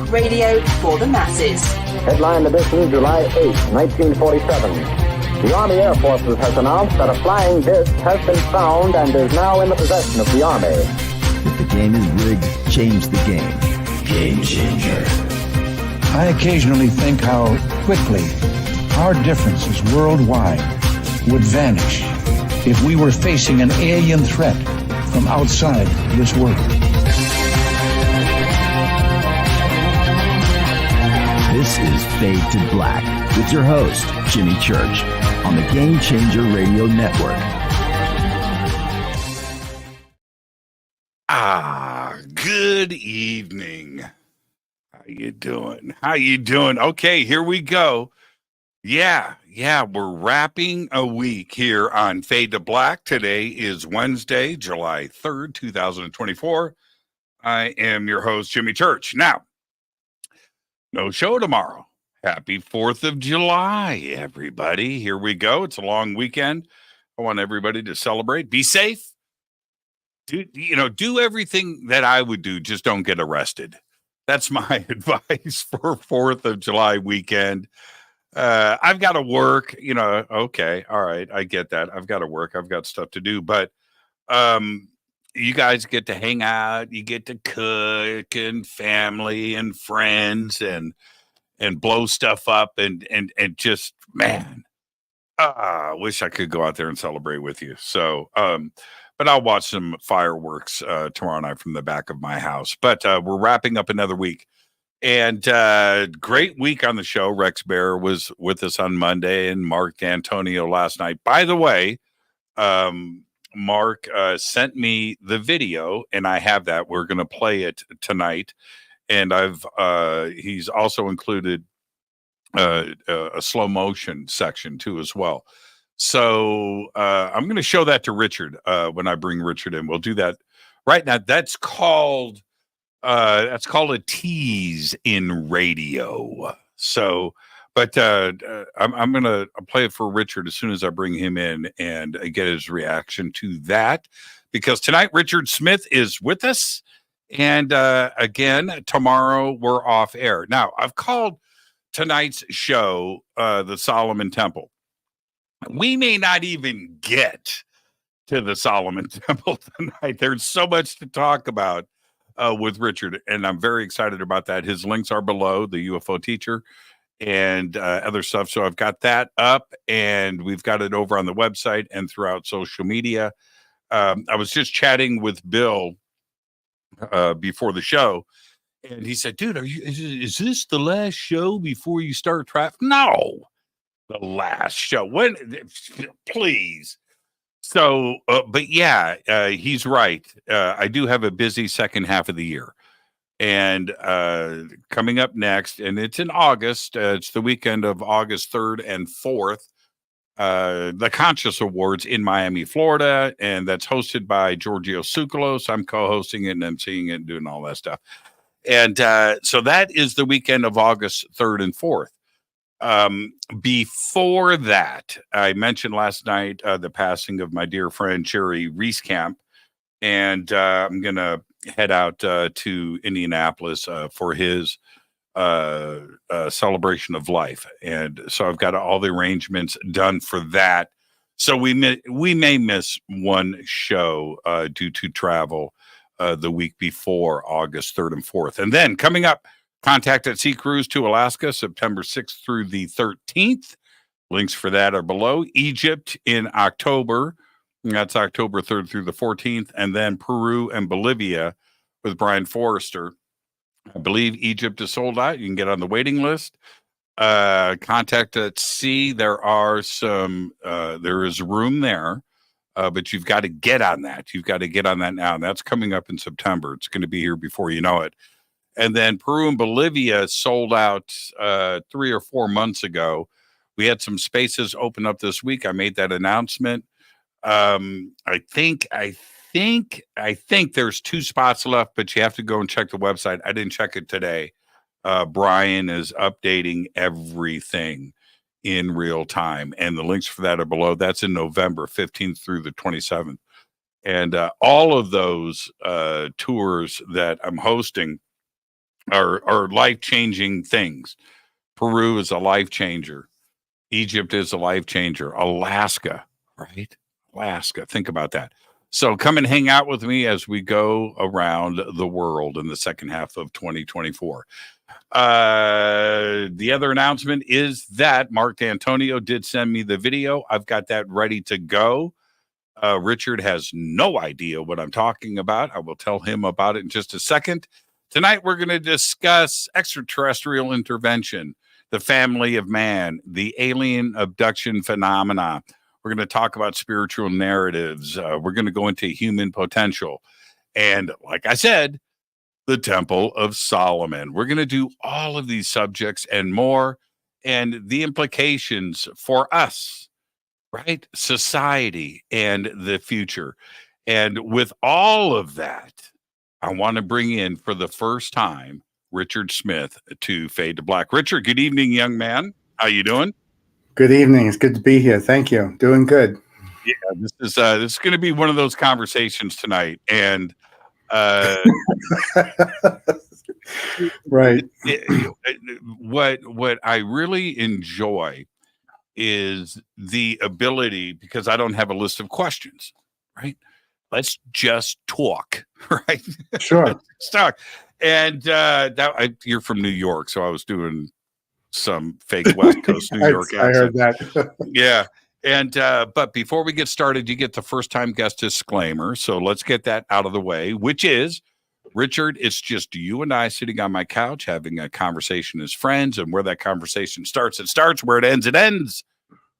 Radio for the masses. Headline edition, July 8, 1947. The Army Air Forces has announced that a flying disc has been found and is now in the possession of the Army. If the game is rigged, change the game. Game changer. I occasionally think how quickly our differences worldwide would vanish if we were facing an alien threat from outside this world. This is Fade to Black with your host, Jimmy Church, on the Game Changer Radio Network. Good evening. How you doing? Okay, here we go. Yeah, we're wrapping a week here on Fade to Black. Today is Wednesday, July 3rd, 2024. I am your host, Jimmy Church. Now, no show tomorrow. Happy 4th of July, everybody. Here we go. It's a long weekend. I want everybody to celebrate. Be safe. Do everything that I would do. Just don't get arrested. That's my advice for 4th of July weekend. I've got to work, okay. All right. I get that. I've got to work. I've got stuff to do, but, you guys get to hang out, you get to cook and family and friends and blow stuff up and just, man, I wish I could go out there and celebrate with you. So, but I'll watch some fireworks tomorrow night from the back of my house. But we're wrapping up another week. And great week on the show. Rex Bear was with us on Monday and Mark D'Antonio last night. By the way, Mark sent me the video, and I have that. We're going to play it tonight. And he's also included a slow motion section too as well. So I'm going to show that to Richard when I bring Richard in. We'll do that right now. That's called a tease in radio. So, but I'm going to play it for Richard as soon as I bring him in and get his reaction to that. Because tonight, Richard Smith is with us. And again, tomorrow we're off air. Now, I've called tonight's show the Solomon Temple. We may not even get to the Solomon Temple tonight. There's so much to talk about with Richard, and I'm very excited about that. His links are below, the UFO teacher and other stuff. So I've got that up, and we've got it over on the website and throughout social media. I was just chatting with Bill before the show, and he said, dude, is this the last show before you start traffic? No, the last show. When? Please. So, but yeah, he's right. I do have a busy second half of the year. And coming up next, and it's in August, it's the weekend of August 3rd and 4th, the Conscious Awards in Miami, Florida, and that's hosted by Giorgio Tsoukalos. I'm co-hosting it and emceeing it and doing all that stuff. And so that is the weekend of August 3rd and 4th. Before that, I mentioned last night the passing of my dear friend Jerry Reeskamp, and I'm going to head out to Indianapolis for his celebration of life. And so I've got all the arrangements done for that. So we may miss one show due to travel the week before August 3rd and 4th. And then coming up, Contact at Sea Cruise to Alaska, September 6th through the 13th. Links for that are below. Egypt in October. That's October 3rd through the 14th. And then Peru and Bolivia with Brian Forrester. I believe Egypt is sold out. You can get on the waiting list. Contact at Sea. There is room there, but you've got to get on that. You've got to get on that now. And that's coming up in September. It's going to be here before you know it. And then Peru and Bolivia sold out 3 or 4 months ago. We had some spaces open up this week. I made that announcement. I think there's 2 spots left, but you have to go and check the website. I didn't check it today. Brian is updating everything in real time, and the links for that are below. That's in November 15th through the 27th. And all of those tours that I'm hosting are life-changing things. Peru is a life changer. Egypt is a life changer. Alaska, right? Alaska. Think about that. So come and hang out with me as we go around the world in the second half of 2024. The other announcement is that Mark D'Antonio did send me the video. I've got that ready to go. Richard has no idea what I'm talking about. I will tell him about it in just a second. Tonight, we're going to discuss extraterrestrial intervention, the family of man, the alien abduction phenomena. We're going to talk about spiritual narratives. We're going to go into human potential. And like I said, the Temple of Solomon. We're going to do all of these subjects and more, and the implications for us, right? Society and the future. And with all of that, I want to bring in for the first time Richard Smith to Fade to Black. Richard, good evening, young man. How you doing? Good evening. It's good to be here. Thank you. Doing good. Yeah, this is going to be one of those conversations tonight, and right. What I really enjoy is the ability, because I don't have a list of questions, right? Let's just talk, right? Sure. Let's talk. And you're from New York, so I was doing some fake West Coast New York accent. I heard that. Yeah. And but before we get started, you get the first time guest disclaimer. So let's get that out of the way, which is, Richard, it's just you and I sitting on my couch having a conversation as friends, and where that conversation starts, it starts. Where it ends.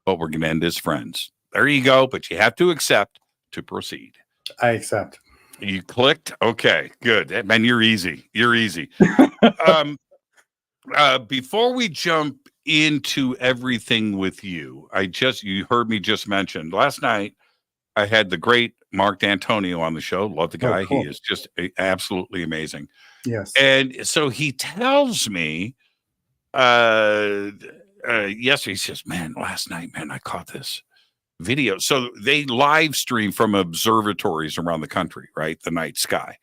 But we're going to end as friends. There you go. But you have to accept to proceed. I accept. You clicked? Okay, good. Man, you're easy. You're easy. Before we jump into everything with you, you heard me just mention last night, I had the great Mark D'Antonio on the show. Love the guy. Cool. He is just absolutely amazing. Yes. And so he tells me, yes, he says, man, last night, man, I caught this video. So they live stream from observatories around the country, right? The night sky.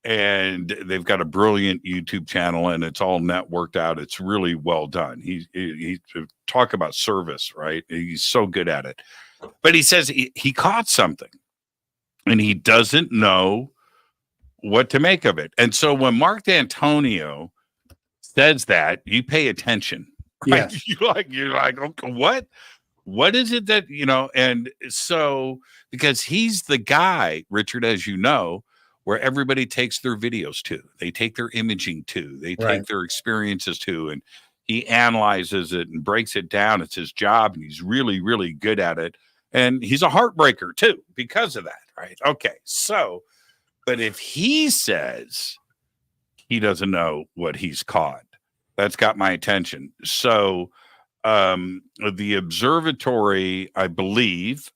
And they've got a brilliant YouTube channel, and it's all networked out. It's really well done. He talk about service, right? He's so good at it. But he says he caught something, and he doesn't know what to make of it. And so when Mark D'Antonio says that, you pay attention. Right? Yes. You're like, okay, what is it that, and so, because he's the guy, Richard, as you know, where everybody takes their videos to, they take their imaging to, they take their experiences to, and he analyzes it and breaks it down. It's his job, and he's really, really good at it. And he's a heartbreaker too, because of that, right? Okay. So, but if he says he doesn't know what he's caught, that's got my attention. So, the observatory, I believe,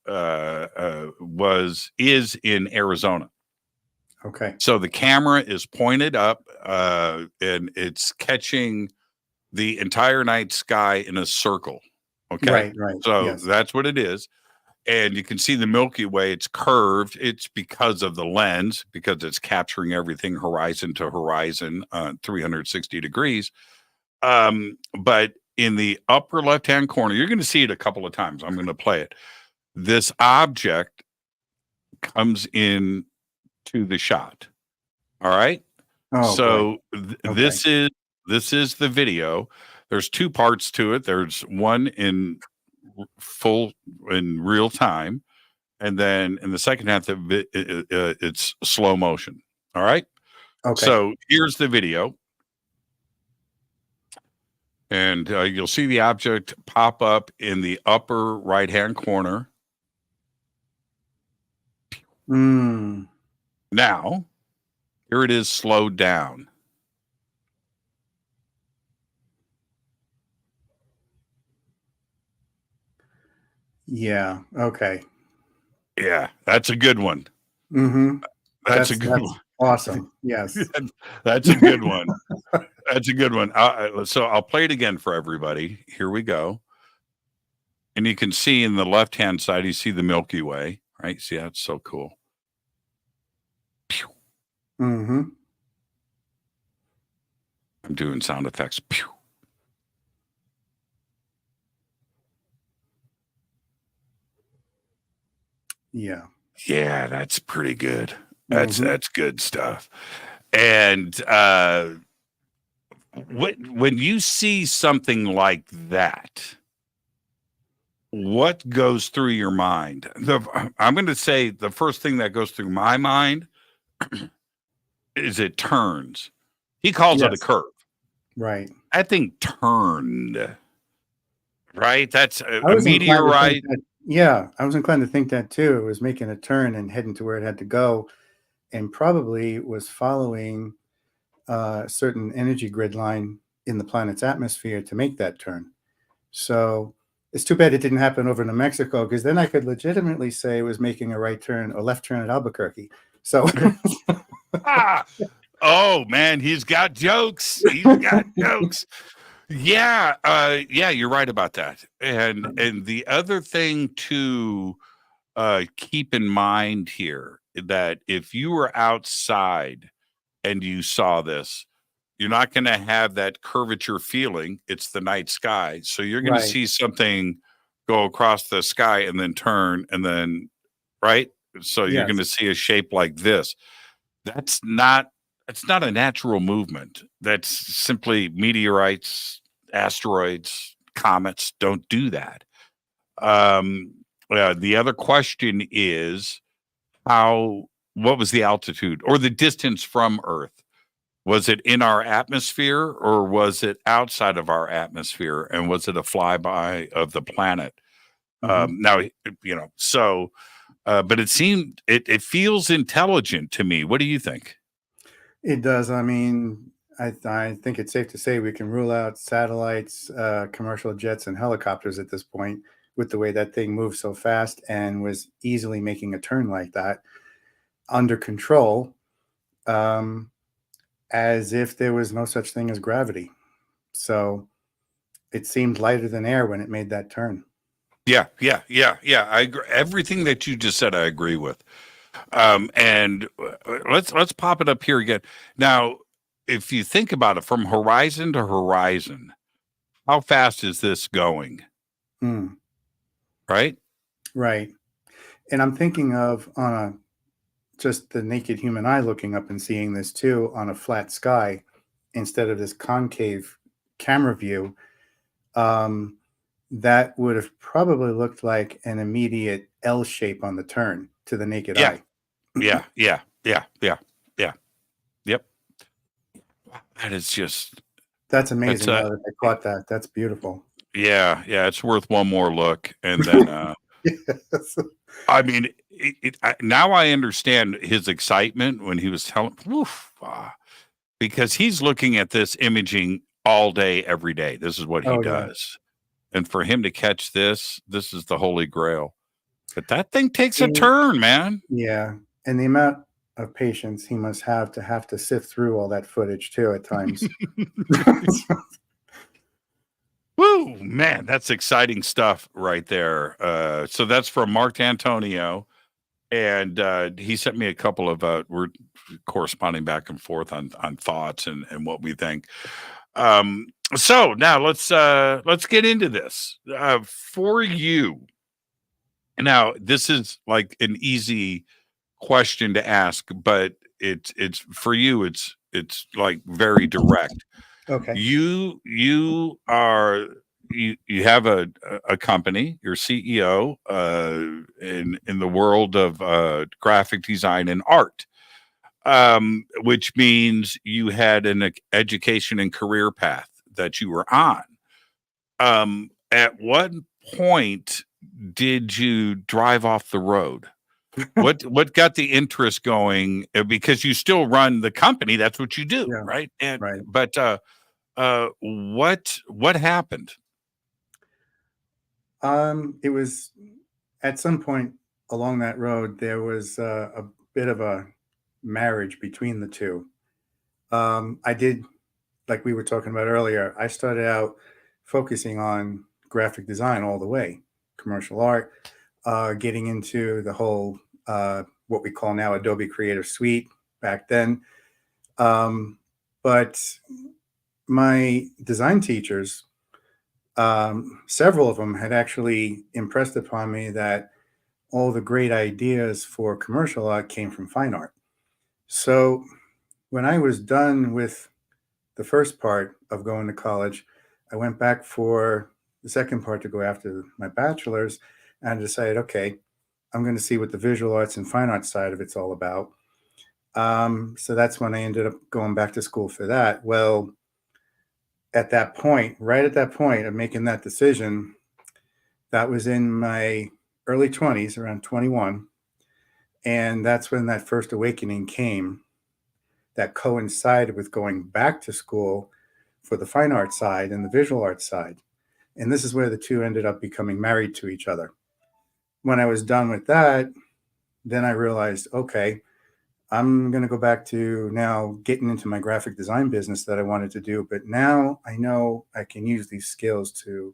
is in Arizona. Okay. So the camera is pointed up, and it's catching the entire night sky in a circle. Okay. Right. So that's what it is. And you can see the Milky Way. It's curved. It's because of the lens, because it's capturing everything horizon to horizon, 360 degrees. But in the upper left-hand corner, you're going to see it a couple of times. I'm going to play it. This object comes in to the shot. All right. So this is the video. There's two parts to it. There's one in real time, and then in the second half of it, it's slow motion. All right. Okay. So here's the video. And you'll see the object pop up in the upper right-hand corner. Now, here it is slowed down. Yeah. Okay. Yeah, that's a good one. Mm-hmm. That's a good one. Awesome. Yes. That's a good one. That's a good one. So I'll play it again for everybody. Here we go. And you can see in the left-hand side, you see the Milky Way, right? See, that's so cool. Mm-hmm. doing sound effects. Pew. Yeah. Yeah, that's pretty good. Mhm. That's good stuff. And when you see something like that, what goes through your mind? I'm going to say the first thing that goes through my mind is it turns. He calls it a Yes. curve. Right. That thing turned. Right? That's I a was inclined to think meteorite. that. Yeah, I was inclined to think that too. It was making a turn and heading to where it had to go, and probably was following a certain energy grid line in the planet's atmosphere to make that turn. So it's too bad it didn't happen over New Mexico, because then I could legitimately say it was making a right turn or left turn at Albuquerque. So Ah, oh man, he's got jokes. He's got jokes. Yeah, yeah, you're right about that. And the other thing to keep in mind here, that if you were outside and you saw this, you're not going to have that curvature feeling. It's the night sky. So you're going to right. see something go across the sky and then turn and then, right? So you're going Yes. to see a shape like this. That's not it's not a natural movement. That's simply meteorites, asteroids, comets don't do that. Um, the other question is what was the altitude or the distance from Earth? Was it in our atmosphere or was it outside of our atmosphere? And was it a flyby of the planet? Mhm. Now, so, but it feels intelligent to me. What do you think? It does. I mean, I think it's safe to say we can rule out satellites, commercial jets, and helicopters at this point, with the way that thing moved so fast and was easily making a turn like that under control, um, as if there was no such thing as gravity. So it seemed lighter than air when it made that turn. Yeah, yeah, yeah, yeah. I agree. Everything that you just said, I agree with. And let's pop it up here again. Now, if you think about it, from horizon to horizon, how fast is this going? Mm, Right? right. And I'm thinking of on a just the naked human eye looking up and seeing this too on a flat sky instead of this concave camera view. Um, that would have probably looked like an immediate L shape on the turn to the naked Yeah, eye. yeah, yeah, yeah, yeah, yeah. Yep. Wow, that is just That's that's amazing, though, that they caught that. That's beautiful. yeah, yeah. It's worth one more look, and then Yes. I mean, now I understand his excitement when he was telling, because he's looking at this imaging all day, every day. This is what he Oh, yeah. does. And for him to catch this is the holy grail. But that thing takes a And turn, man. yeah, and the amount of patience he must have to sift through all that footage too at times. Woo, man, that's exciting stuff right there. So that's from Mark Antonio. And he sent me a couple of we're corresponding back and forth on thoughts and what we think. So now let's get into this. For you. Now, this is like an easy question to ask, but it's for you, it's like very direct. Okay. You are you have a company, you're CEO in the world of graphic design and art, which means you had an education and career path that you were on. At what point did you drive off the road? What got the interest going? Because you still run the company, that's what you do, Yeah, right? And right. but what happened? It was at some point along that road, there was a bit of a marriage between the two. I did, like we were talking about earlier, I started out focusing on graphic design all the way, commercial art, getting into the whole, what we call now Adobe Creative Suite back then. Um, but my design teachers, several of them had actually impressed upon me that all the great ideas for commercial art came from fine art. So when I was done with the first part of going to college, I went back for the second part to go after my bachelor's, and I decided, okay, I'm going to see what the visual arts and fine arts side of it's all about. So that's when I ended up going back to school for that. Well, at that point, right at that point of making that decision, that was in my early 20s, around 21. And that's when that first awakening came that coincided with going back to school for the fine art side and the visual arts side. And this is where the two ended up becoming married to each other. When I was done with that, then I realized, okay, I'm going to go back to now getting into my graphic design business that I wanted to do. But now I know I can use these skills to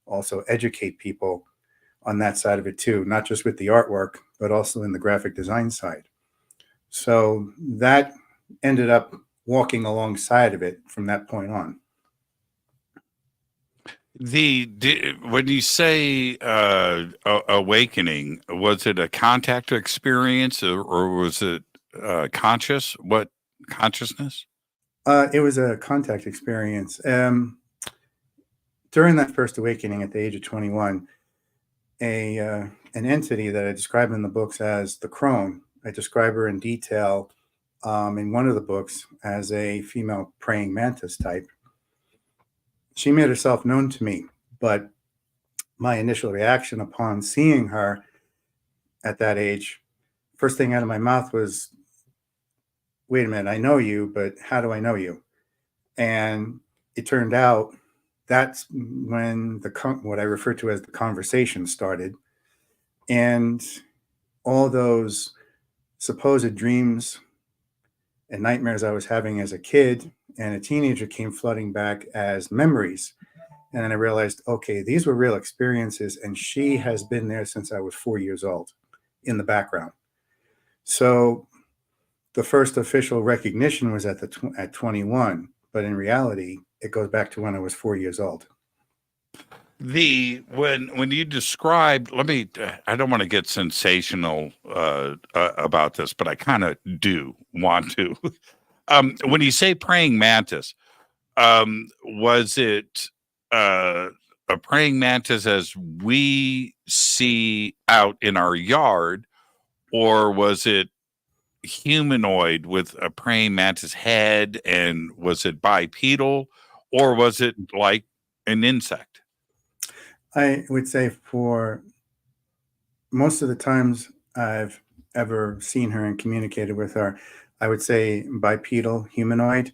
also educate people on that side of it too, not just with the artwork, but also in the graphic design side. So that ended up walking alongside of it from that point on. When you say awakening, was it a contact experience or was it conscious? What consciousness? It was a contact experience. During that first awakening at the age of 21, an entity that I describe in the books as the crone, I describe her in detail in one of the books as a female praying mantis type. She made herself known to me, but my initial reaction upon seeing her at that age, first thing out of my mouth was, wait a minute, I know you, but how do I know you? And it turned out that's when what I refer to as the conversation started. And all those supposed dreams and nightmares I was having as a kid and a teenager came flooding back as memories. And then I realized, okay, these were real experiences, and she has been there since I was 4 years old in the background. So the first official recognition was at 21, but in reality, it goes back to when I was 4 years old. When you described, I don't want to get sensational about this, but I kind of do want to. When you say praying mantis, was it a praying mantis as we see out in our yard, or was it humanoid with a praying mantis head, and was it bipedal, or was it like an insect? I would say for most of the times I've ever seen her and communicated with her, I would say bipedal, humanoid,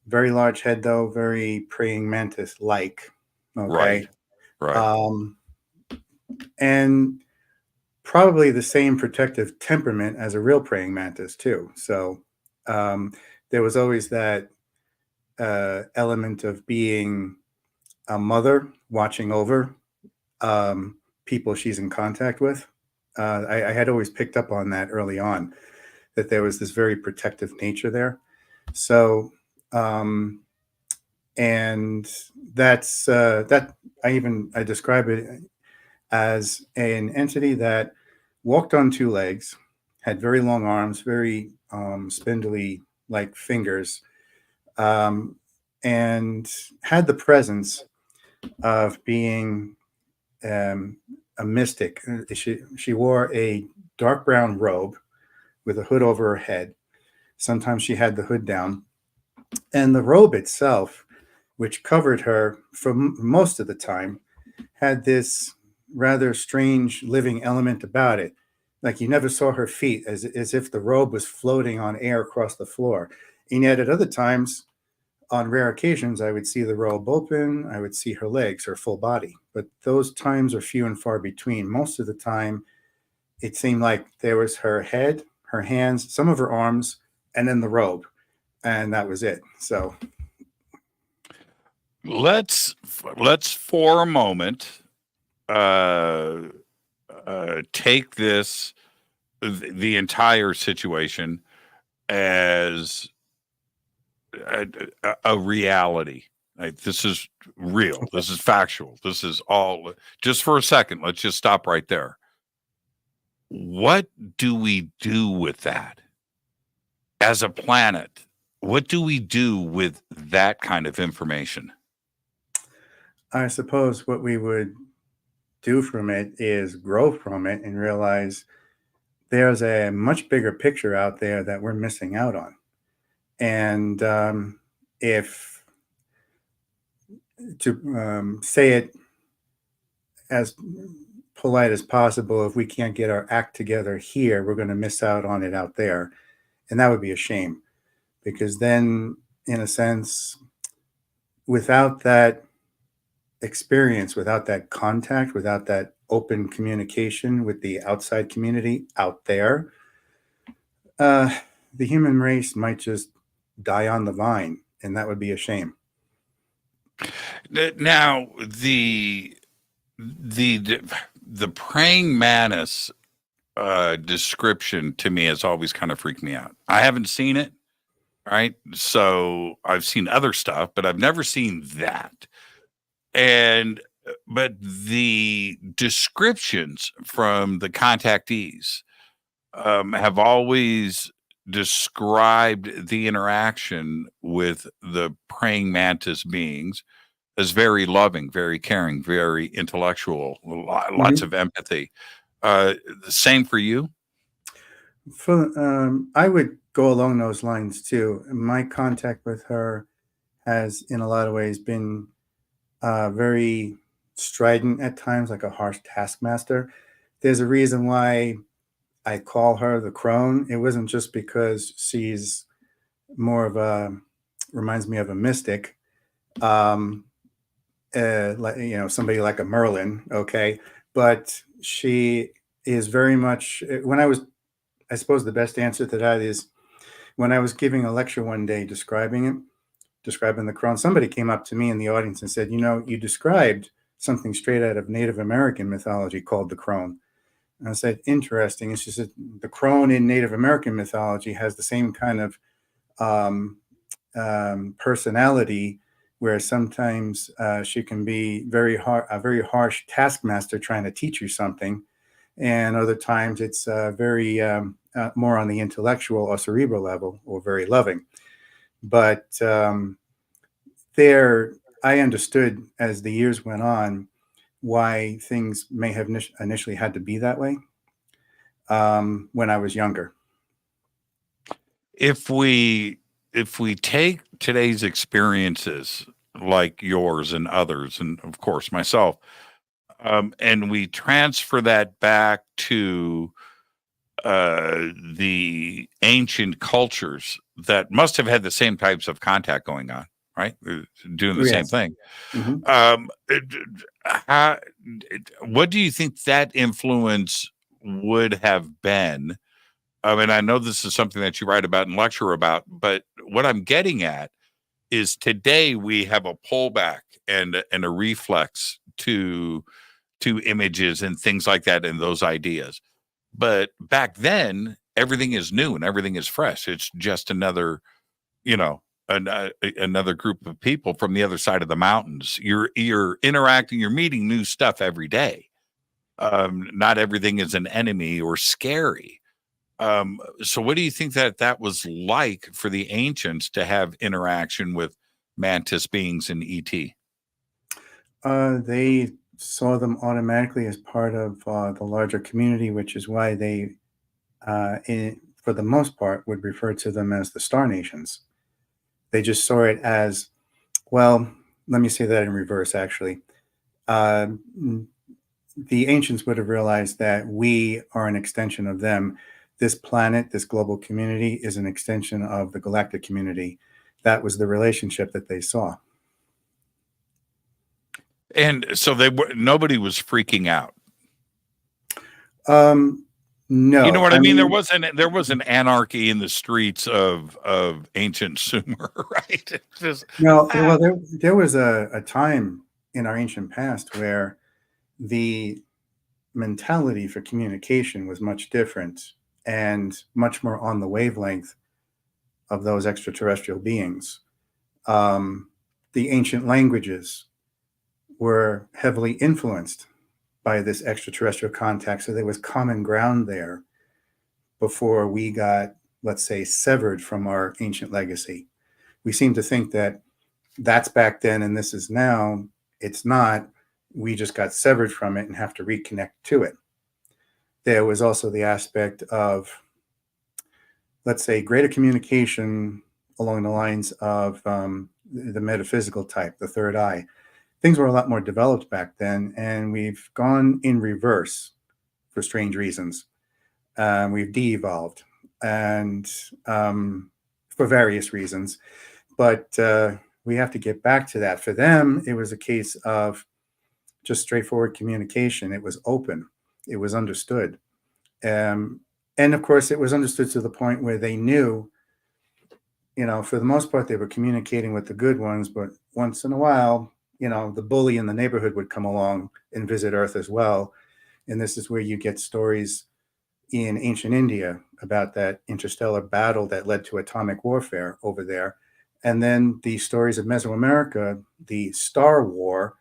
very large head though, very praying mantis like. Okay. Right. And probably the same protective temperament as a real praying mantis too. So there was always that element of being a mother watching over people she's in contact with. I had always picked up on that early on, that there was this very protective nature there. So, and that's that I describe it as an entity that walked on two legs, had very long arms, very spindly like fingers, and had the presence of being a mystic. She wore a dark brown robe with a hood over her head. Sometimes she had the hood down. And the robe itself, which covered her for most of the time, had this rather strange living element about it. Like you never saw her feet, as if the robe was floating on air across the floor. And yet at other times, on rare occasions, I would see the robe open, I would see her legs, her full body. But those times are few and far between. Most of the time, it seemed like there was her head, her hands, some of her arms, and then the robe. And that was it. So Let's for a moment take the entire situation as a reality. Like, this is real. This is factual. This is all. Just for a second, let's just stop right there. What do we do with that as a planet? What do we do with that kind of information? I suppose what we would do from it is grow from it and realize there's a much bigger picture out there that we're missing out on. And if to say it as polite as possible, if we can't get our act together here, we're going to miss out on it out there. And that would be a shame, because then, in a sense, without that experience, without that contact, without that open communication with the outside community out there, the human race might just die on the vine, and that would be a shame. Now, the praying mantis description to me has always kind of freaked me out. I haven't seen it, right? So I've seen other stuff, but I've never seen that. But the descriptions from the contactees have always described the interaction with the praying mantis beings as very loving, very caring, very intellectual, lots of empathy. The same for you? I would go along those lines too. My contact with her has, in a lot of ways, been very strident at times, like a harsh taskmaster. There's a reason why I call her the crone. It wasn't just because she's more of reminds me of a mystic, like, somebody like a Merlin, okay? But she is very much, I suppose the best answer to that is, when I was giving a lecture one day describing the crone, somebody came up to me in the audience and said, you described something straight out of Native American mythology called the crone. And I said, interesting. And she said, the crone in Native American mythology has the same kind of personality, where sometimes she can be a very harsh taskmaster trying to teach you something. And other times it's very more on the intellectual or cerebral level, or very loving. But I understood as the years went on why things may have initially had to be that way when I was younger. If we take today's experiences, like yours and others, and of course myself, and we transfer that back to the ancient cultures that must have had the same types of contact going on, right? Doing the same thing. Mm-hmm. What do you think that influence would have been? I mean, I know this is something that you write about and lecture about, but what I'm getting at is, today we have a pullback and a reflex to images and things like that, and those ideas. But back then, everything is new and everything is fresh. It's just another, another group of people from the other side of the mountains. You're interacting, you're meeting new stuff every day. Not everything is an enemy or scary. So what do you think that was like for the ancients to have interaction with mantis beings and ET? They saw them automatically as part of the larger community, which is why they, for the most part, would refer to them as the Star Nations. They just saw it as, well, let me say that in reverse, actually. The ancients would have realized that we are an extension of them. This planet, this global community, is an extension of the galactic community. That was the relationship that they saw. And so nobody was freaking out. No, you know what I mean? There wasn't anarchy in the streets of ancient Sumer, right? No, well, there was a time in our ancient past where the mentality for communication was much different and much more on the wavelength of those extraterrestrial beings. The ancient languages were heavily influenced by this extraterrestrial contact. So there was common ground there before we got, let's say, severed from our ancient legacy. We seem to think that that's back then and this is now. It's not. We just got severed from it and have to reconnect to it. There was also the aspect of, let's say, greater communication along the lines of the metaphysical type, the third eye. Things were a lot more developed back then, and we've gone in reverse for strange reasons. We've de-evolved, and for various reasons. But we have to get back to that. For them, it was a case of just straightforward communication. It was open. It was understood. And of course, it was understood to the point where they knew, for the most part, they were communicating with the good ones. But once in a while, the bully in the neighborhood would come along and visit Earth as well. And this is where you get stories in ancient India about that interstellar battle that led to atomic warfare over there. And then the stories of Mesoamerica, the Star War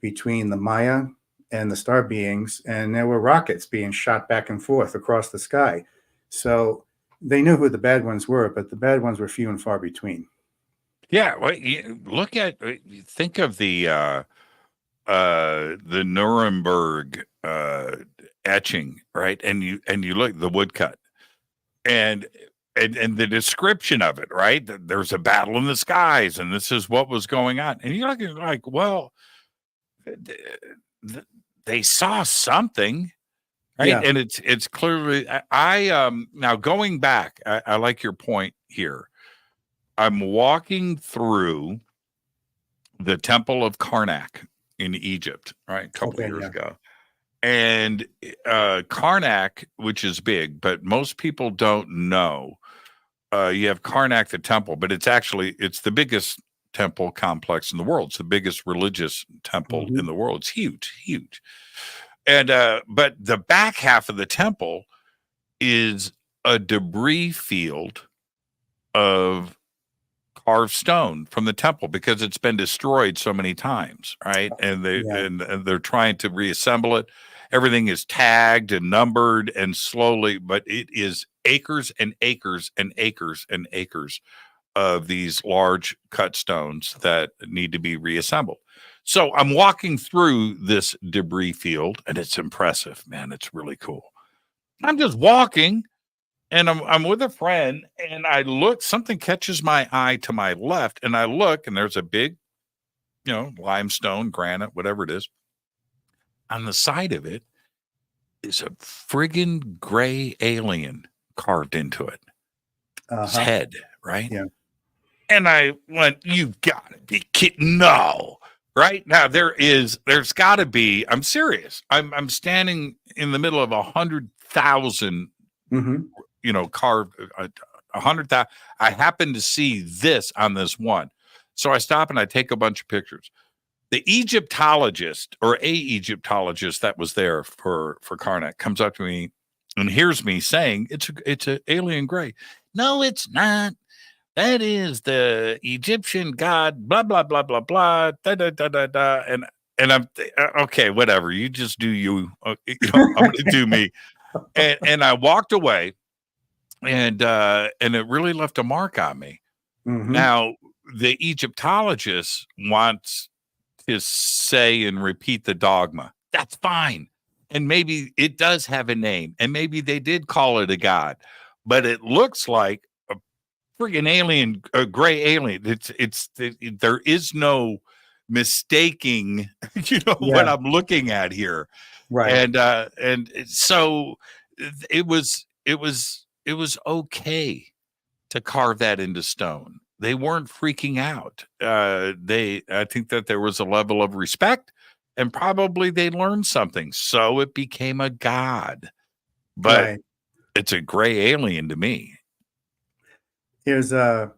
between the Maya and the star beings, and there were rockets being shot back and forth across the sky. So they knew who the bad ones were, but the bad ones were few and far between. Yeah, well, think of the Nuremberg etching, right? And you look the woodcut, and the description of it, right? There's a battle in the skies, and this is what was going on, and you're like, well, they saw something, right? Yeah. And it's clearly I now going back, I like your point here. I'm walking through the Temple of Karnak in Egypt, right? A couple of years ago. And Karnak, which is big, but most people don't know. You have Karnak, the temple, but it's the biggest temple complex in the world. It's the biggest religious temple in the world. It's huge, huge. And but the back half of the temple is a debris field of carved stone from the temple because it's been destroyed so many times, right? And they're trying to reassemble it. Everything is tagged and numbered and slowly, but it is acres and acres and acres and acres of these large cut stones that need to be reassembled. So I'm walking through this debris field, and it's impressive, man. It's really cool. I'm just walking, and I'm with a friend, and I look, something catches my eye to my left, and I look, and there's a big, limestone, granite, whatever it is. On the side of it is a friggin' gray alien carved into it. His head, right? Yeah. And I went, you've got to be kidding. No. Right now, there's got to be. I'm serious. I'm standing in the middle of 100,000, carved 100,000. I happen to see this on this one, so I stop and I take a bunch of pictures. The Egyptologist or a Egyptologist that was there for Karnak comes up to me and hears me saying it's an alien gray. No, it's not. That is the Egyptian god, blah, blah, blah, blah, blah, da, da, da, da, da. And I'm, okay, whatever. You just do you. I'm going to do me. And I walked away, and it really left a mark on me. Now, the Egyptologist wants to say and repeat the dogma. That's fine. And maybe it does have a name, and maybe they did call it a god, but it looks like friggin' alien, a gray alien. There is no mistaking, what I'm looking at here. Right. And so it was okay to carve that into stone. They weren't freaking out. I think that there was a level of respect, and probably they learned something. So it became a god, but it's a gray alien to me. Here's a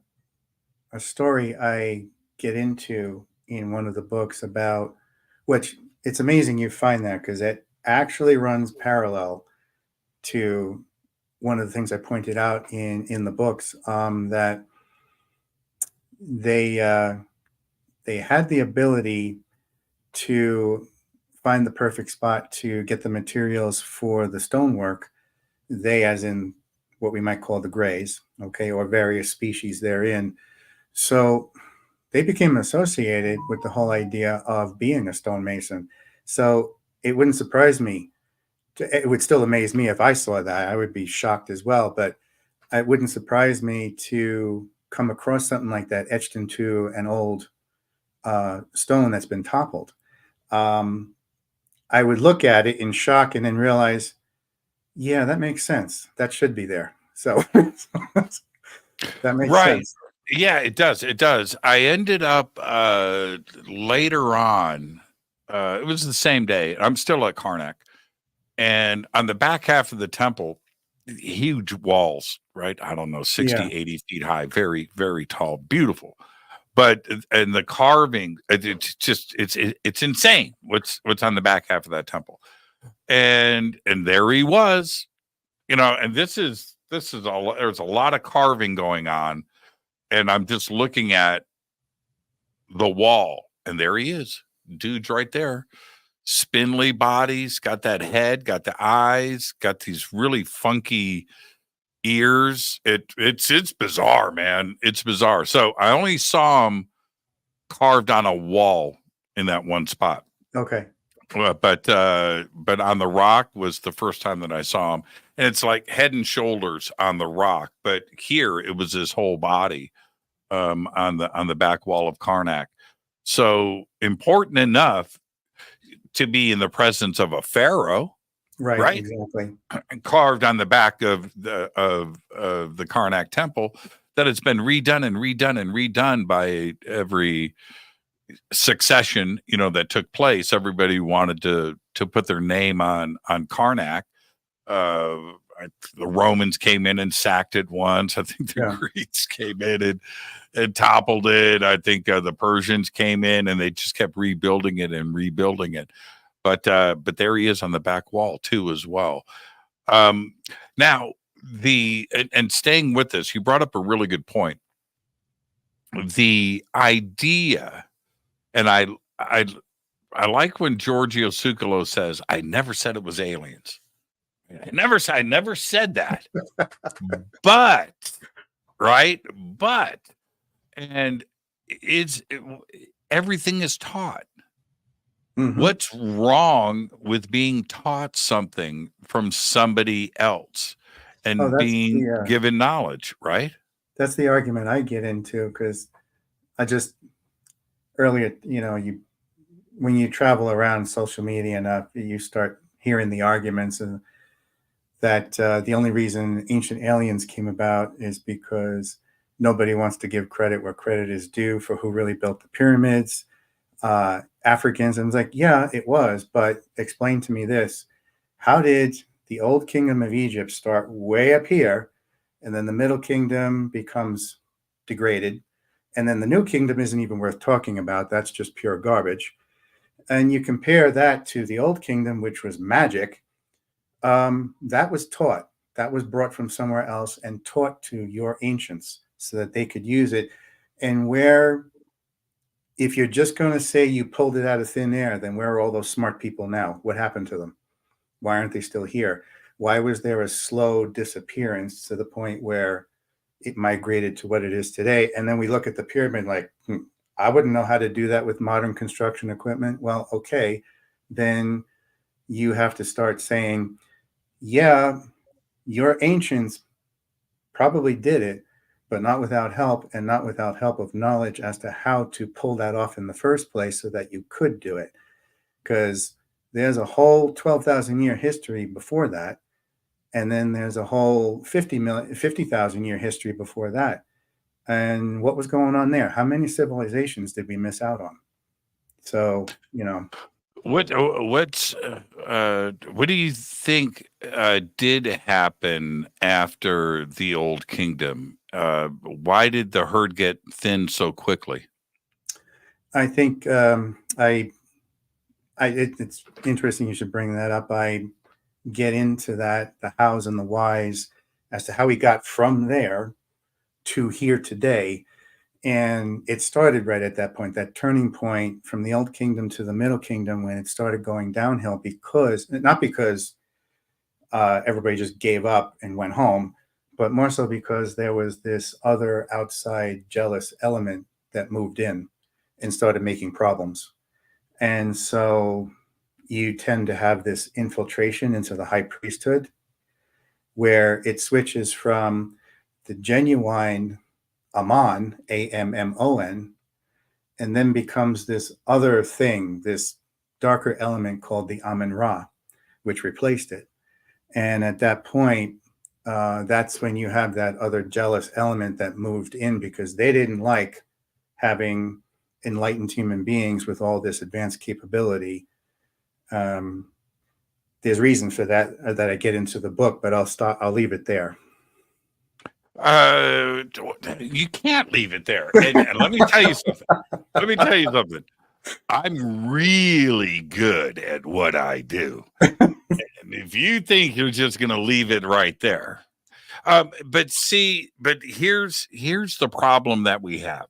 story I get into in one of the books about, which it's amazing you find that, because it actually runs parallel to one of the things I pointed out in the books, that they had the ability to find the perfect spot to get the materials for the stonework. They, as in what we might call the Greys, okay, or various species therein. So they became associated with the whole idea of being a stonemason. So it wouldn't surprise me. It would still amaze me if I saw that. I would be shocked as well. But it wouldn't surprise me to come across something like that etched into an old stone that's been toppled. I would look at it in shock and then realize, yeah, that makes sense. That should be there. So that makes Right. sense. Yeah, it does. It does. I ended up later on. It was the same day. I'm still at Karnak, and on the back half of the temple, huge walls, right? I don't know, 60, Yeah. 80 feet high, very, very tall, beautiful. But and the carving, it's just it's insane. What's on the back half of that temple, and there he was, and this is all. There's a lot of carving going on, and I'm just looking at the wall, and there he is, dude's right there, spindly bodies, got that head, got the eyes, got these really funky ears. It's bizarre, man. It's bizarre. So I only saw him carved on a wall in that one spot. Okay. But on the rock was the first time that I saw him, and it's like head and shoulders on the rock. But here it was his whole body on the back wall of Karnak. So important enough to be in the presence of a pharaoh, Right. Exactly. carved on the back of the Karnak temple, that it's been redone and redone and redone by every succession, that took place. Everybody wanted to put their name on Karnak. The Romans came in and sacked it once. I think the Greeks came in and toppled it. I think the Persians came in and they just kept rebuilding it and rebuilding it. But there he is on the back wall too, as well. Now and staying with this, you brought up a really good point. The idea, and I like when Giorgio Tsoukalos says, "I never said it was aliens. I never said that." But right, and everything is taught. Mm-hmm. What's wrong with being taught something from somebody else and being given knowledge, right? That's the argument I get into, because I just earlier, when you travel around social media enough, you start hearing the arguments and that the only reason Ancient Aliens came about is because nobody wants to give credit where credit is due for who really built the pyramids. Africans, and it's like, yeah, it was, but explain to me this: how did the old kingdom of Egypt start way up here, and then the middle kingdom becomes degraded, and then the new kingdom isn't even worth talking about? That's just pure garbage. And you compare that to the old kingdom, which was magic. That was taught, that was brought from somewhere else and taught to your ancients so that they could use it. And if you're just going to say you pulled it out of thin air, then where are all those smart people now? What happened to them? Why aren't they still here? Why was there a slow disappearance to the point where it migrated to what it is today? And then we look at the pyramid like, I wouldn't know how to do that with modern construction equipment. Well, okay, then you have to start saying, yeah, your ancients probably did it, but not without help, and not without help of knowledge as to how to pull that off in the first place so that you could do it. Because there's a whole 12,000 year history before that. And then there's a whole 50,000 year history before that. And what was going on there? How many civilizations did we miss out on? So, what do you think did happen after the Old Kingdom? Why did the herd get thin so quickly? I think it's interesting you should bring that up. I get into that, the hows and the whys, as to how we got from there to here today. And it started right at that point, that turning point from the Old Kingdom to the Middle Kingdom, when it started going downhill, because not because everybody just gave up and went home, but more so because there was this other outside jealous element that moved in and started making problems. And so you tend to have this infiltration into the high priesthood, where it switches from the genuine Ammon, Ammon, and then becomes this other thing, this darker element called the Amun-Ra, which replaced it. And at that point, that's when you have that other jealous element that moved in, because they didn't like having enlightened human beings with all this advanced capability. There's reason for that that I get into the book, but I'll leave it there. You can't leave it there. And let me tell you something. I'm really good at what I do. And if you think you're just going to leave it right there. But here's the problem that we have.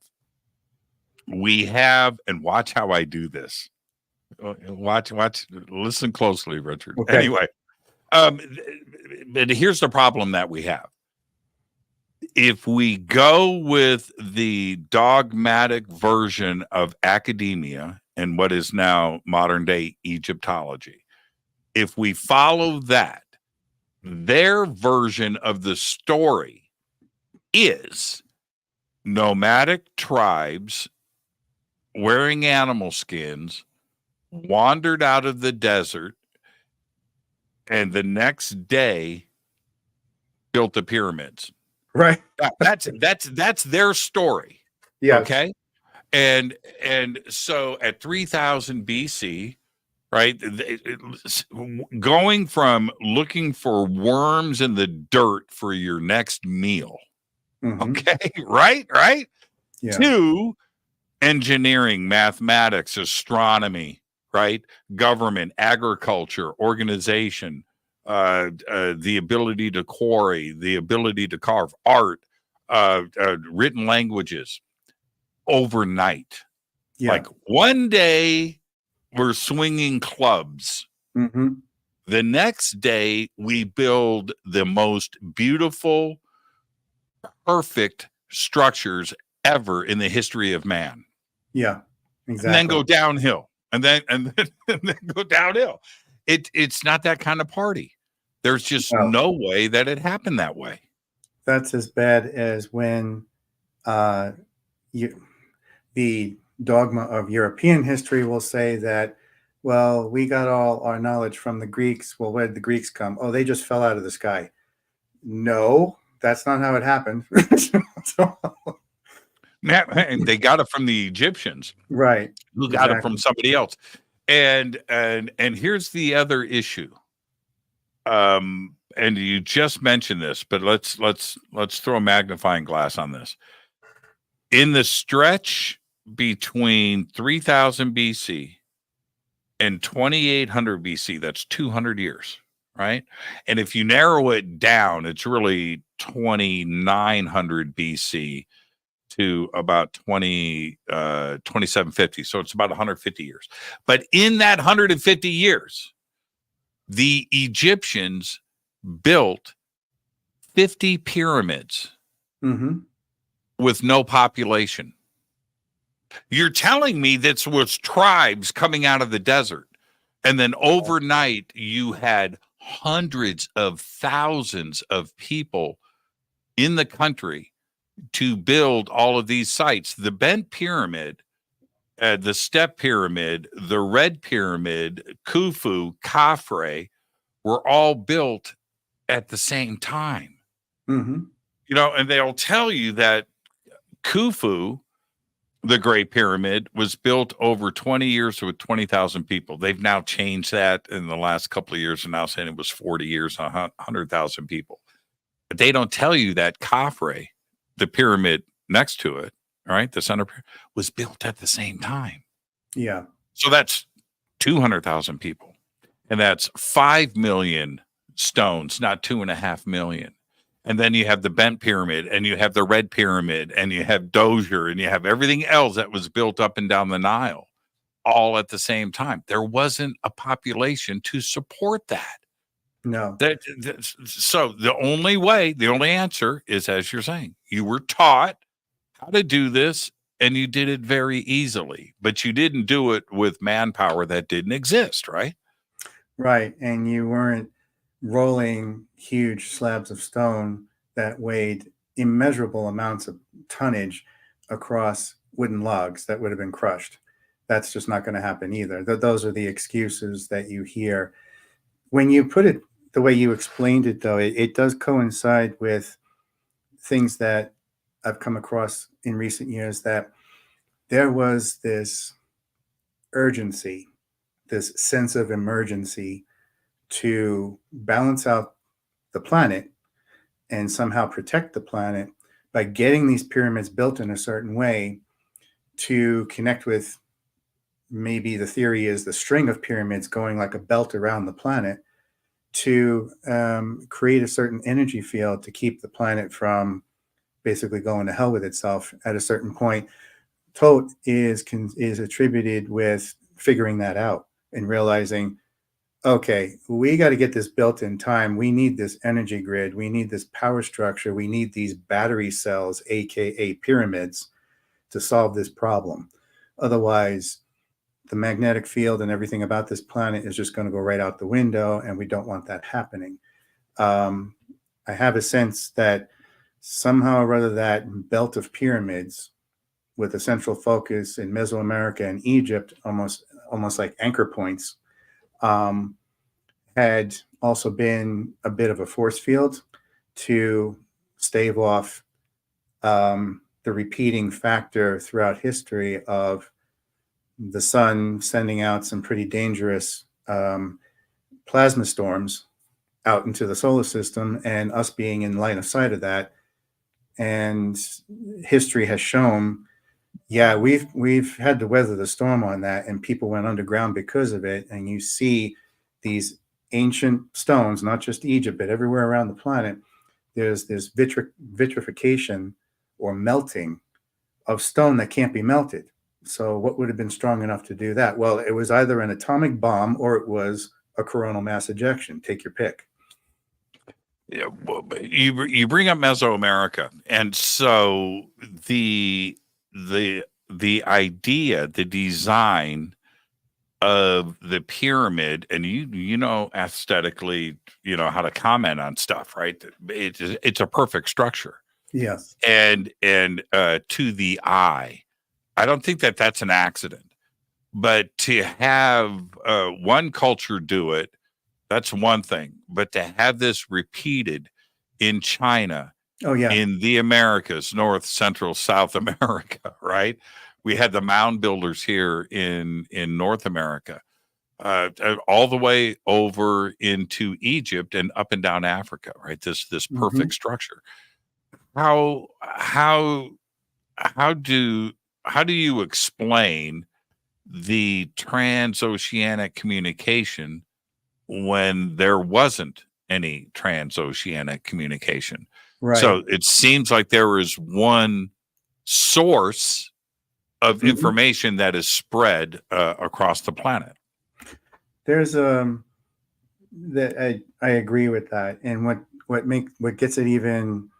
And watch how I do this. Watch, listen closely, Richard. Okay. Anyway, but here's the problem that we have. If we go with the dogmatic version of academia and what is now modern day Egyptology, if we follow that, their version of the story is nomadic tribes wearing animal skins wandered out of the desert, and the next day built the pyramids. Right. That's their story. Yeah. Okay. And so at 3000 BC, right, going from looking for worms in the dirt for your next meal, okay, right, Yeah. to engineering, mathematics, astronomy, right, government, agriculture, organization, the ability to quarry, the ability to carve, art, written languages, overnight. Yeah. Like one day we're swinging clubs. The next day we build the most beautiful, perfect structures ever in the history of man. Yeah, exactly. And then go downhill, and then go downhill. It's not that kind of party. There's just no way that it happened that way. That's as bad as when the dogma of European history will say that, well, we got all our knowledge from the Greeks. Well, where did the Greeks come? Oh, they just fell out of the sky. No, that's not how it happened. And they got it from the Egyptians, right? Who got it from somebody else. And here's the other issue. And you just mentioned this, but let's throw a magnifying glass on this. In the stretch between 3000 BC and 2800 BC, that's 200 years, right? And if you narrow it down, it's really 2900 BC to about 2750. So it's about 150 years. But in that 150 years, the Egyptians built 50 pyramids with no population. You're telling me this was tribes coming out of the desert, and then overnight you had hundreds of thousands of people in the country to build all of these sites. The Bent Pyramid, the Step Pyramid, the Red Pyramid, Khufu, Khafre were all built at the same time. You know, and they'll tell you that Khufu, the Great Pyramid, was built over 20 years with 20,000 people. They've now changed that in the last couple of years and now saying it was 40 years, 100,000 people. But they don't tell you that Khafre, the pyramid next to it, all right, the center was built at the same time. Yeah. So that's 200,000 people. And that's 5 million stones, not 2.5 million. And then you have the bent pyramid, and you have the red pyramid, and you have Dozier, and you have everything else that was built up and down the Nile all at the same time. There wasn't a population to support that. No. So the only answer is, as you're saying, you were taught how to do this, and you did it very easily, but you didn't do it with manpower that didn't exist, right? Right. And you weren't rolling huge slabs of stone that weighed immeasurable amounts of tonnage across wooden logs that would have been crushed. That's just not going to happen either. Those are the excuses that you hear. When you put it the way you explained it, though, it does coincide with things that I've come across in recent years, that there was this urgency, this sense of emergency to balance out the planet and somehow protect the planet by getting these pyramids built in a certain way to connect with, maybe the theory is, the string of pyramids going like a belt around the planet to create a certain energy field to keep the planet from basically going to hell with itself at a certain point. Tote is attributed with figuring that out and realizing, okay, we got to get this built in time. We need this energy grid. We need this power structure. We need these battery cells, aka pyramids, to solve this problem. Otherwise, the magnetic field and everything about this planet is just going to go right out the window, and we don't want that happening. I have a sense that somehow or other that belt of pyramids with a central focus in Mesoamerica and Egypt, almost like anchor points, had also been a bit of a force field to stave off the repeating factor throughout history of the sun sending out some pretty dangerous plasma storms out into the solar system, and us being in line of sight of that. And history has shown, yeah, we've had to weather the storm on that, and people went underground because of it. And you see these ancient stones, not just Egypt, but everywhere around the planet, there's this vitrification or melting of stone that can't be melted. So what would have been strong enough to do that? Well, it was either an atomic bomb or it was a coronal mass ejection. Take your pick. Yeah, well, you bring up Mesoamerica, and so the idea, the design of the pyramid, and you know aesthetically, you know how to comment on stuff, right? It's a perfect structure. Yes. And to the eye, I don't think that that's an accident. But to have one culture do it, that's one thing. But to have this repeated in China, Oh yeah, in the Americas, North, Central, South America, right? We had the mound builders here in North America, all the way over into Egypt and up and down Africa, right? This perfect structure. How do you explain the transoceanic communication when there wasn't any transoceanic communication? right. So it seems like there is one source of information that is spread across the planet. There's that I agree with that, and what gets it even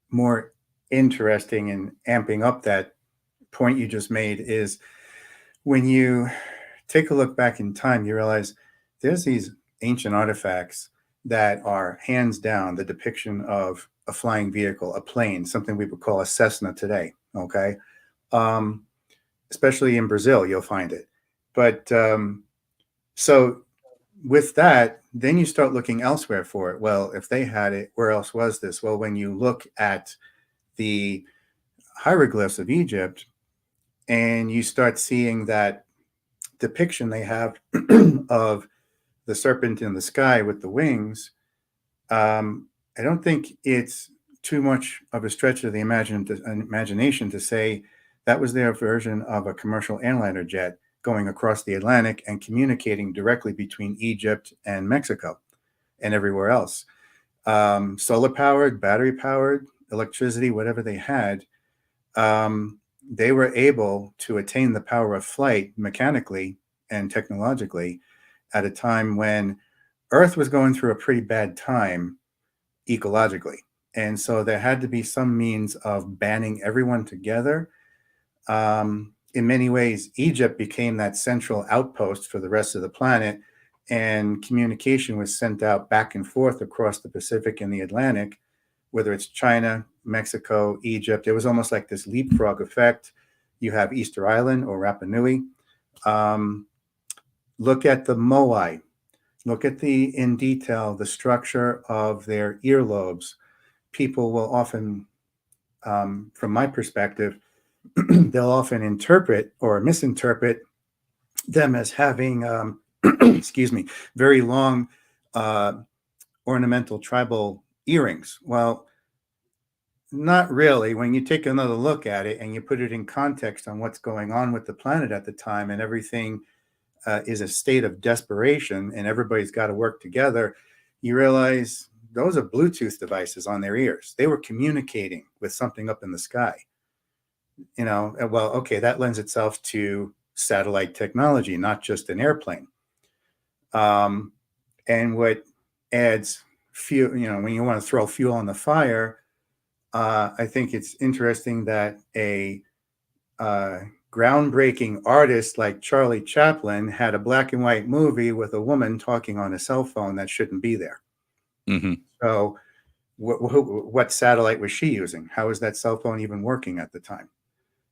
more interesting and amping up that point you just made is when you take a look back in time, you realize there's these ancient artifacts that are hands down the depiction of a flying vehicle, a plane, something we would call a Cessna today. Okay. Especially in Brazil, you'll find it. But so with that, then you start looking elsewhere for it. Well, if they had it, where else was this? Well, when you look at the hieroglyphs of Egypt and you start seeing that depiction they have of the serpent in the sky with the wings, I don't think it's too much of a stretch of the imagination to say that was their version of a commercial airliner jet going across the Atlantic and communicating directly between Egypt and Mexico and everywhere else. solar powered, battery powered, electricity, whatever they had, they were able to attain the power of flight mechanically and technologically at a time when Earth was going through a pretty bad time ecologically. And so there had to be some means of banding everyone together. In many ways, Egypt became that central outpost for the rest of the planet, and communication was sent out back and forth across the Pacific and the Atlantic, whether it's China, Mexico, Egypt. It was almost like this leapfrog effect. You have Easter Island or Rapa Nui. Look at the Moai. Look at in detail, the structure of their earlobes. People will often, from my perspective, they'll often interpret or misinterpret them as having, excuse me, very long ornamental tribal earrings. Well, not really. When you take another look at it and you put it in context on what's going on with the planet at the time, and everything is a state of desperation and everybody's got to work together, you realize those are Bluetooth devices on their ears. They were communicating with something up in the sky. Well, okay, that lends itself to satellite technology, not just an airplane. And what adds fuel, when you want to throw fuel on the fire, I think it's interesting that a groundbreaking artist like Charlie Chaplin had a black and white movie with a woman talking on a cell phone that shouldn't be there. Mm-hmm. So what satellite was she using? How was that cell phone even working at the time?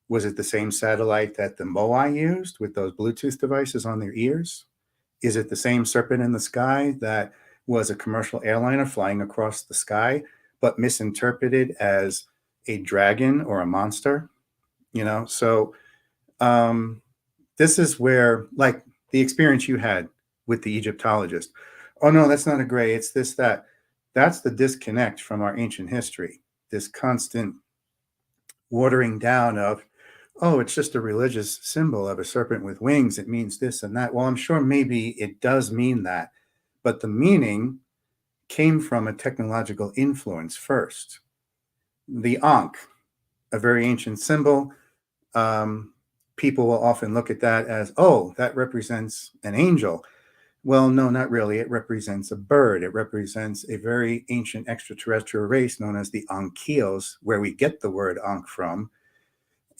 Was it the same satellite that the Moai used with those Bluetooth devices on their ears? Is it the same serpent in the sky that was a commercial airliner flying across the sky, but misinterpreted as a dragon or a monster? So this is where, like the experience you had with the Egyptologist. Oh, no, that's not a gray. It's this, that. That's the disconnect from our ancient history, this constant watering down of, oh, it's just a religious symbol of a serpent with wings. It means this and that. Well, I'm sure maybe it does mean that, but the meaning came from a technological influence first. The Ankh, a very ancient symbol. People will often look at that as, oh, that represents an angel. Well, no, not really. It represents a bird. It represents a very ancient extraterrestrial race known as the Ankylos, where we get the word Ankh from.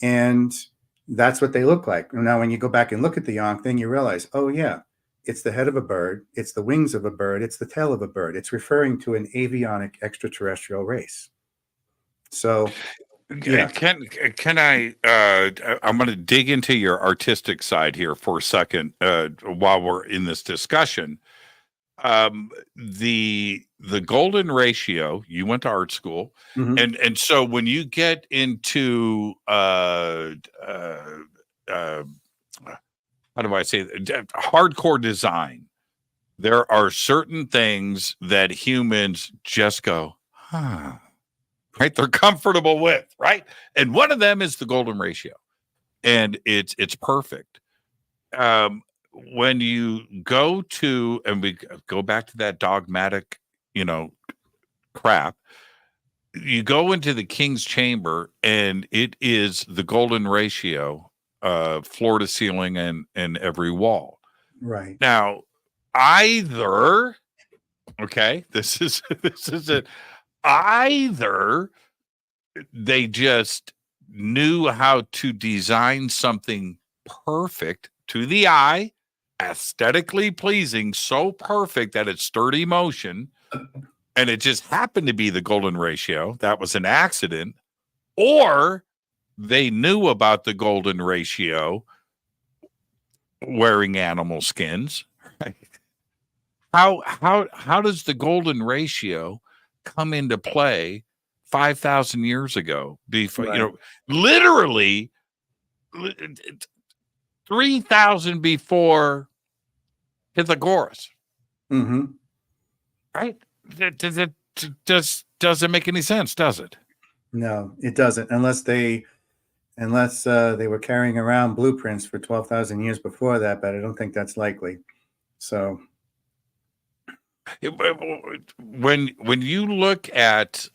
And that's what they look like. Now, when you go back and look at the Ankh, then you realize, oh, yeah, it's the head of a bird. It's the wings of a bird. It's the tail of a bird. It's referring to an avionic extraterrestrial race. So, yeah. Can I? I'm going to dig into your artistic side here for a second while we're in this discussion. The golden ratio. You went to art school, Mm-hmm. and so when you get into how do I say hardcore design, there are certain things that humans just go, huh. Right, they're comfortable with, right? And one of them is the golden ratio, and it's perfect. When you go to, and we go back to that dogmatic, crap, you go into the king's chamber, and it is the golden ratio, floor to ceiling and every wall. Right. Now, either, okay, this is it. Either they just knew how to design something perfect to the eye, aesthetically pleasing, so perfect that it stirred emotion, and it just happened to be the golden ratio. That was an accident. Or they knew about the golden ratio wearing animal skins. Right? How does the golden ratio come into play 5,000 years ago? Before, Right. literally 3,000 before Pythagoras. Mm-hmm. Right? Doesn't make any sense, does it? No, it doesn't, unless they were carrying around blueprints for 12,000 years before that, but I don't think that's likely. So, When you look at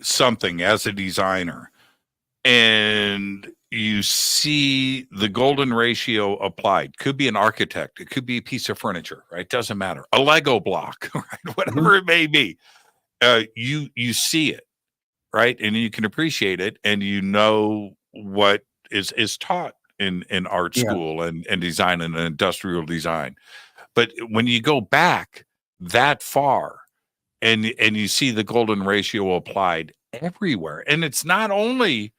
something as a designer and you see the golden ratio applied, could be an architect, it could be a piece of furniture, right? Doesn't matter. A Lego block, right? Whatever it may be, you see it, right? And you can appreciate it, and you know what is taught in art Yeah. school and design and industrial design. But when you go back that far and you see the golden ratio applied everywhere, and it's not only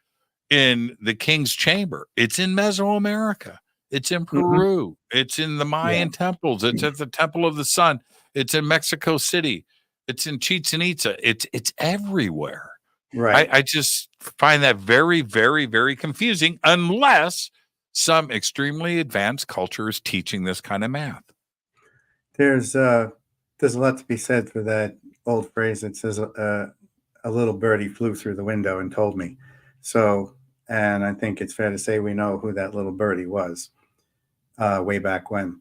in the king's chamber, it's in Mesoamerica, it's in Hmm. Peru, it's in the Yeah. Mayan temples, it's at the Temple of the Sun, it's in Mexico City, it's in Chichen Itza, it's everywhere. Right. I just find that very, very, very confusing unless some extremely advanced culture is teaching this kind of math. There's a lot to be said for that old phrase that says a little birdie flew through the window and told me. So, and I think it's fair to say we know who that little birdie was way back when,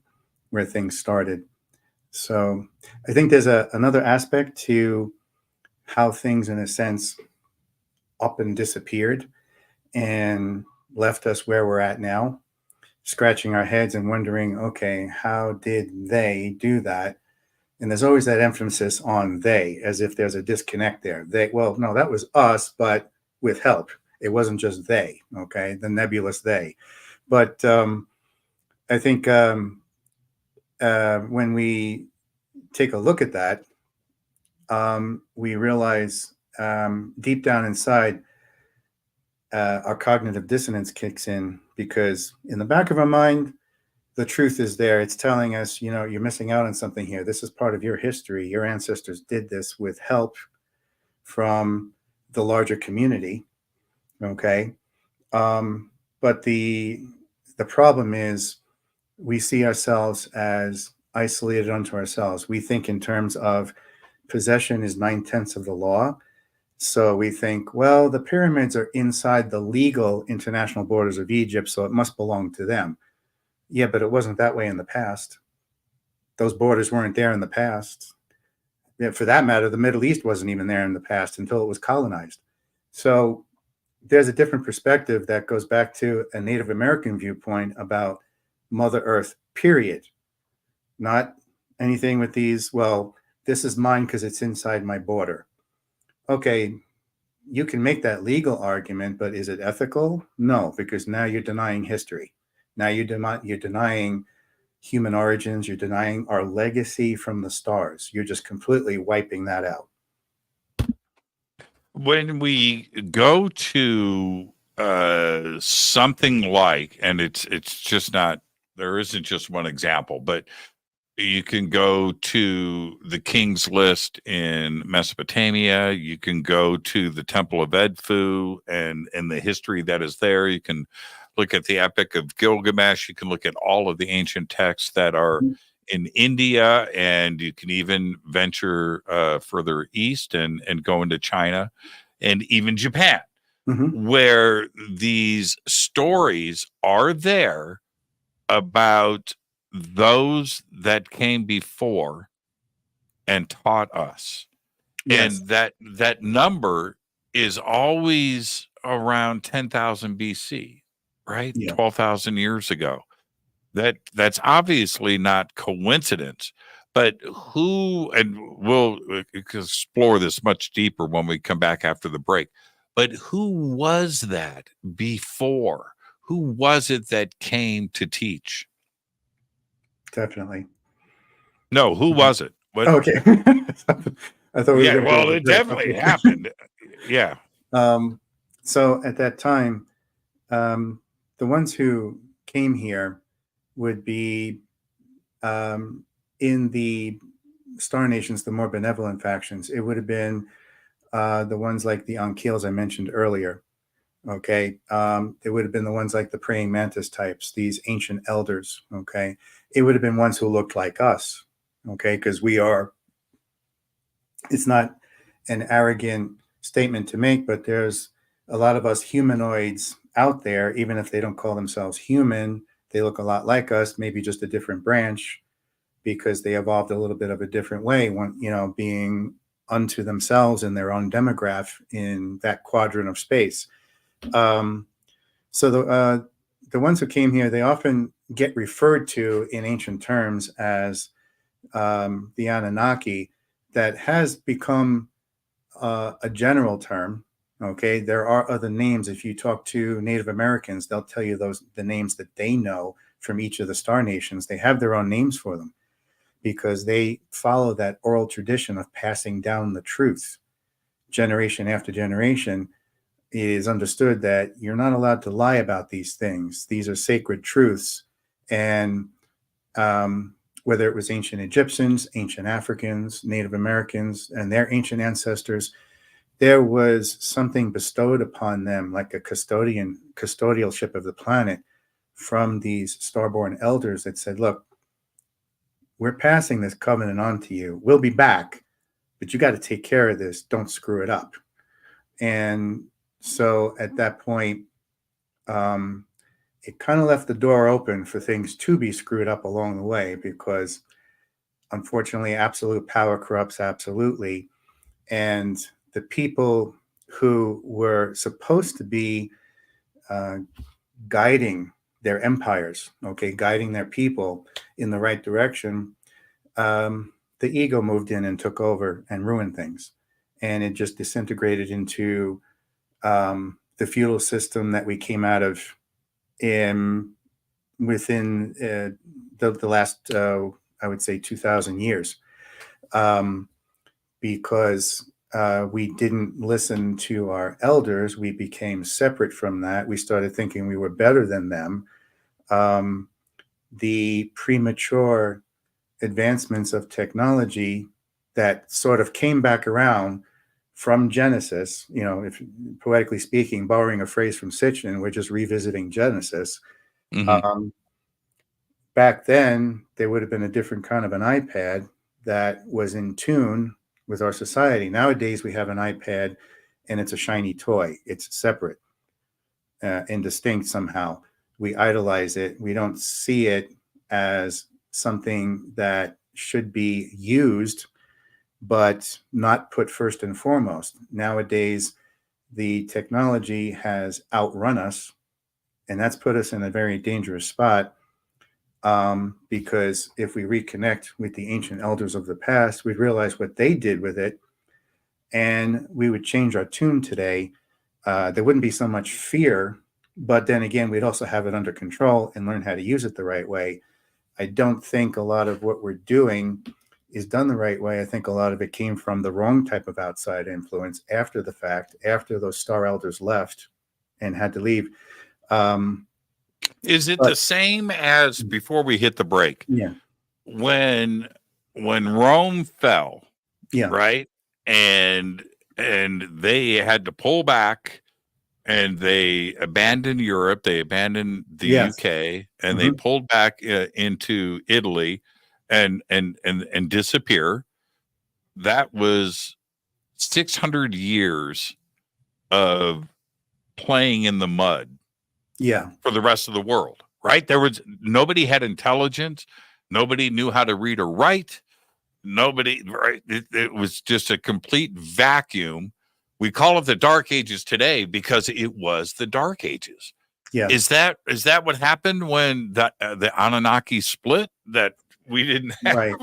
where things started. So I think there's another aspect to how things, in a sense, up and disappeared and left us where we're at now, scratching our heads and wondering, okay, how did they do that? And there's always that emphasis on they, as if there's a disconnect there. They, well, no, that was us, but with help. It wasn't just they, okay, the nebulous they. But I think when we take a look at that, we realize deep down inside, our cognitive dissonance kicks in, because in the back of our mind, the truth is there. It's telling us, you know, you're missing out on something here. This is part of your history. Your ancestors did this with help from the larger community. Okay. But the problem is we see ourselves as isolated unto ourselves. We think in terms of possession is 9/10 of the law. So we think, well, the pyramids are inside the legal international borders of Egypt, so it must belong to them. Yeah, but it wasn't that way in the past. Those borders weren't there in the past. Yeah, for that matter, the Middle East wasn't even there in the past until it was colonized. So there's a different perspective that goes back to a Native American viewpoint about Mother Earth, period. Not anything with these, well, this is mine because it's inside my border. Okay, you can make that legal argument, but is it ethical? No, because now you're denying history. Now you're denying human origins. You're denying our legacy from the stars. You're just completely wiping that out. When we go to something like, and it's just not, there isn't just one example, but you can go to the King's List in Mesopotamia. You can go to the Temple of Edfu and the history that is there. You can look at the Epic of Gilgamesh. You can look at all of the ancient texts that are in India, and you can even venture further east and go into China and even Japan, where these stories are there about those that came before and taught us. Yes. And that number is always around 10,000 BC, right? Yeah. 12,000 years ago. That's obviously not coincidence, but who, and we'll explore this much deeper when we come back after the break, but who was that before? Who was it that came to teach? Definitely. No, who was it? What? Okay. I thought we Yeah, were well, gonna it definitely happened. Yeah. So at that time, the ones who came here would be in the Star Nations, the more benevolent factions. It would have been the ones like the Ankyls I mentioned earlier. Okay. It would have been the ones like the praying mantis types, these ancient elders. Okay. It would have been ones who looked like us. Okay. Because we are, it's not an arrogant statement to make, but there's a lot of us humanoids out there, even if they don't call themselves human, they look a lot like us, maybe just a different branch because they evolved a little bit of a different way, being unto themselves in their own demograph in that quadrant of space. So the ones who came here, they often get referred to in ancient terms as the Anunnaki. That has become a general term. Okay, there are other names. If you talk to Native Americans, they'll tell you the names that they know from each of the star nations. They have their own names for them because they follow that oral tradition of passing down the truth generation after generation. It is understood that you're not allowed to lie about these things. These are sacred truths. And whether it was ancient Egyptians, ancient Africans, Native Americans, and their ancient ancestors, there was something bestowed upon them, like a custodialship of the planet from these starborn elders that said, look, we're passing this covenant on to you. We'll be back, but you got to take care of this. Don't screw it up. And so at that point, it kind of left the door open for things to be screwed up along the way, because unfortunately, absolute power corrupts absolutely. And the people who were supposed to be guiding their empires, guiding their people in the right direction, the ego moved in and took over and ruined things. And it just disintegrated into the feudal system that we came out of within the last, I would say, 2,000 years, because we didn't listen to our elders. We became separate from that. We started thinking we were better than them. The premature advancements of technology that sort of came back around from Genesis, if poetically speaking, borrowing a phrase from Sitchin, we're just revisiting Genesis. Mm-hmm. Back then, there would have been a different kind of an iPad that was in tune with our society. Nowadays, we have an iPad and it's a shiny toy. It's separate and distinct somehow. We idolize it. We don't see it as something that should be used, but not put first and foremost. Nowadays, the technology has outrun us, and that's put us in a very dangerous spot, because if we reconnect with the ancient elders of the past, we'd realize what they did with it, and we would change our tune today. There wouldn't be so much fear, but then again, we'd also have it under control and learn how to use it the right way. I don't think a lot of what we're doing is done the right way. I think a lot of it came from the wrong type of outside influence after the fact, after those star elders left and had to leave. Is it the same as before we hit the break? Yeah. When Rome fell, Yeah. right? And they had to pull back, and they abandoned Europe, they abandoned the UK, and they pulled back into Italy and disappear. That was 600 years of playing in the mud. Yeah. For the rest of the world, right? Nobody had intelligence. Nobody knew how to read or write. Nobody, right? It was just a complete vacuum. We call it the Dark Ages today because it was the Dark Ages. Yeah. Is that what happened when the Anunnaki split? That we didn't have, right?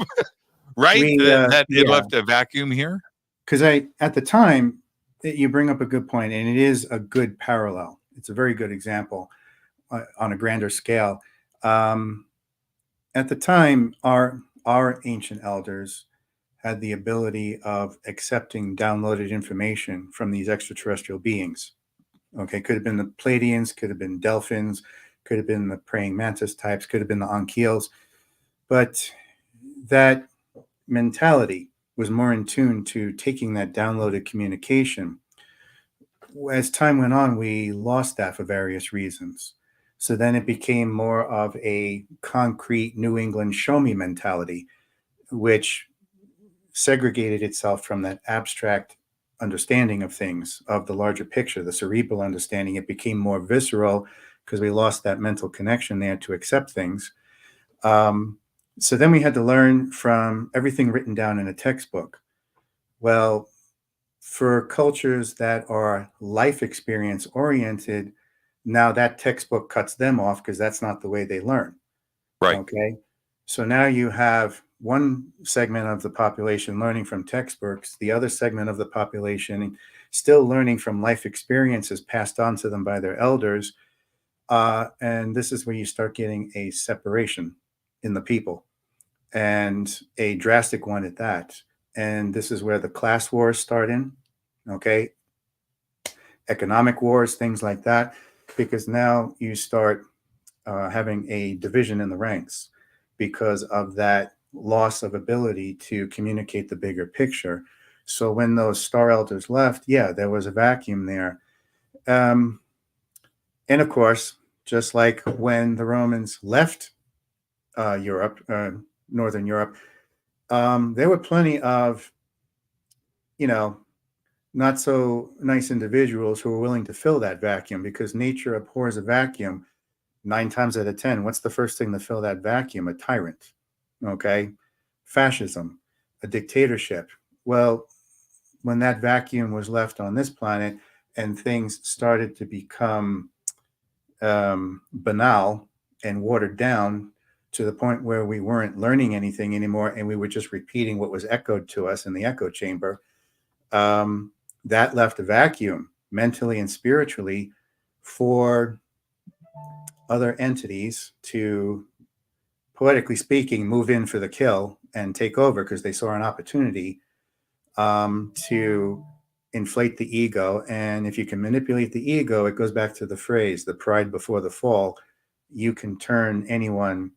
Right? It left a vacuum here. Because at the time, you bring up a good point, and it is a good parallel. It's a very good example on a grander scale. At the time, our ancient elders had the ability of accepting downloaded information from these extraterrestrial beings. Okay, could have been the Pleiadians, could have been Delphins, could have been the praying mantis types, could have been the Ankyls. But that mentality was more in tune to taking that downloaded communication. As time went on, we lost that for various reasons. So then it became more of a concrete New England show me mentality, which segregated itself from that abstract understanding of things, of the larger picture, the cerebral understanding. It became more visceral because we lost that mental connection there to accept things. So then we had to learn from everything written down in a textbook. Well, for cultures that are life experience oriented, now that textbook cuts them off because that's not the way they learn. Right. Okay. So now you have one segment of the population learning from textbooks, the other segment of the population still learning from life experiences passed on to them by their elders. And this is where you start getting a separation in the people, and a drastic one at that. And this is where the class wars start in. Okay. Economic wars, things like that, because now you start having a division in the ranks because of that loss of ability to communicate the bigger picture. So when those star elders left, yeah, there was a vacuum there. Um, and of course, just like when the Romans left Europe, Northern Europe, there were plenty of, you know, not so nice individuals who were willing to fill that vacuum, because nature abhors a vacuum. 9 times out of 10, what's the first thing to fill that vacuum? A tyrant. Okay. Fascism, a dictatorship. Well, when that vacuum was left on this planet and things started to become banal and watered down to the point where we weren't learning anything anymore and we were just repeating what was echoed to us in the echo chamber, that left a vacuum mentally and spiritually for other entities to, poetically speaking, move in for the kill and take over because they saw an opportunity to inflate the ego. And if you can manipulate the ego, it goes back to the phrase, the pride before the fall. You can turn anyone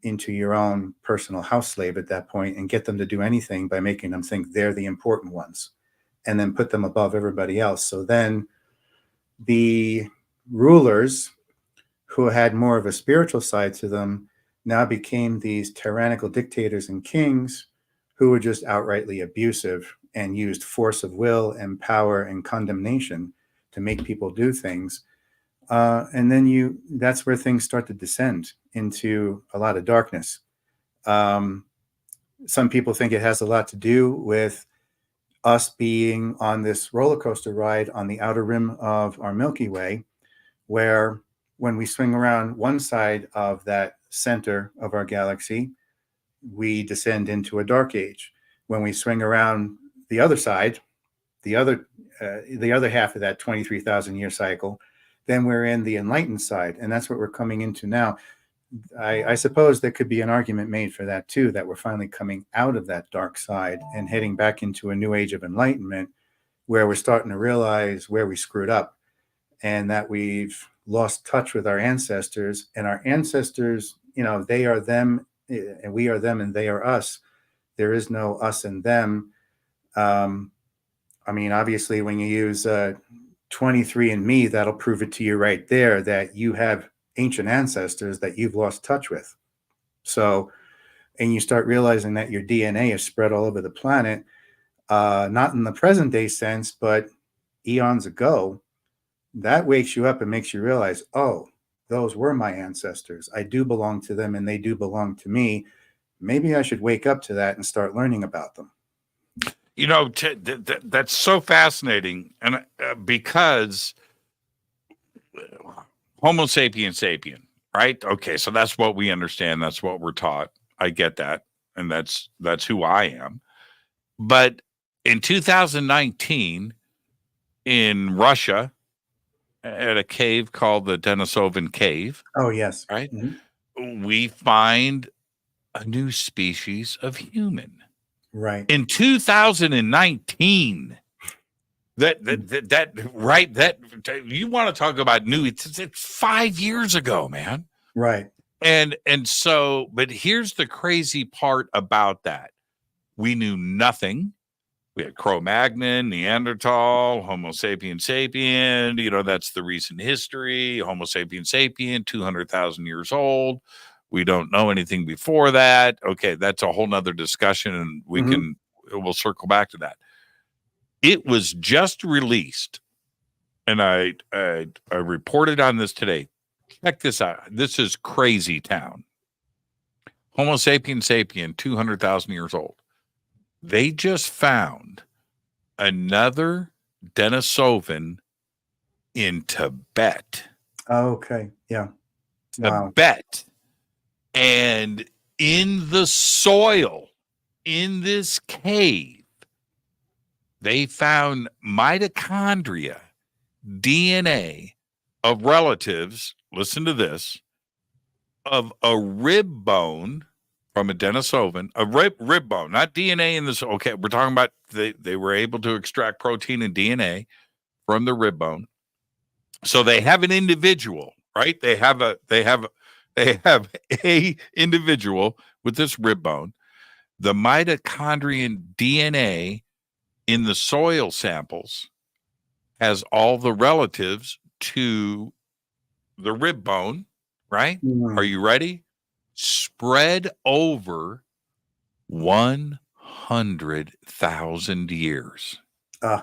into your own personal house slave at that point and get them to do anything by making them think they're the important ones, and then put them above everybody else. So then the rulers who had more of a spiritual side to them now became these tyrannical dictators and kings who were just outrightly abusive and used force of will and power and condemnation to make people do things. And then that's where things start to descend into a lot of darkness. Some people think it has a lot to do with us being on this roller coaster ride on the outer rim of our Milky Way, where when we swing around one side of that center of our galaxy, we descend into a dark age. When we swing around the other side, the other half of that 23,000 year cycle, then we're in the enlightened side. And that's what we're coming into now. I suppose there could be an argument made for that too, that we're finally coming out of that dark side and heading back into a new age of enlightenment, where we're starting to realize where we screwed up and that we've lost touch with our ancestors. And our ancestors, they are them and we are them and they are us. There is no us and them. Obviously, when you use 23andMe, that'll prove it to you right there that you have ancient ancestors that you've lost touch with. So, and you start realizing that your DNA is spread all over the planet, not in the present day sense, but eons ago. That wakes you up and makes you realize, oh, those were my ancestors. I do belong to them and they do belong to me. Maybe I should wake up to that and start learning about them. That's so fascinating. And because Homo sapien sapien, right? Okay, so that's what we understand. That's what we're taught. I get that. And that's who I am. But in 2019, in Russia, at a cave called the Denisovan Cave. Oh, yes. Right? Mm-hmm. We find a new species of human. Right. In 2019. That you want to talk about new, it's 5 years ago, man. Right. And so, but here's the crazy part about that. We knew nothing. We had Cro-Magnon, Neanderthal, Homo sapien sapien. That's the recent history. Homo sapien sapien, 200,000 years old. We don't know anything before that. Okay, that's a whole nother discussion, and we'll circle back to that. It was just released, and I reported on this today. Check this out. This is Crazy Town. Homo sapiens sapien, 200,000 years old. They just found another Denisovan in Tibet. Okay. Yeah. Wow. Tibet. And in the soil, in this cave, they found mitochondria, DNA of relatives, listen to this, of a rib bone from a Denisovan, a rib bone, not DNA in this. Okay, we're talking about they were able to extract protein and DNA from the rib bone. So they have an individual, right? They have a individual with this rib bone. The mitochondrial DNA in the soil samples has all the relatives to the rib bone, right? Mm. Are you ready? Spread over 100,000 years. Okay.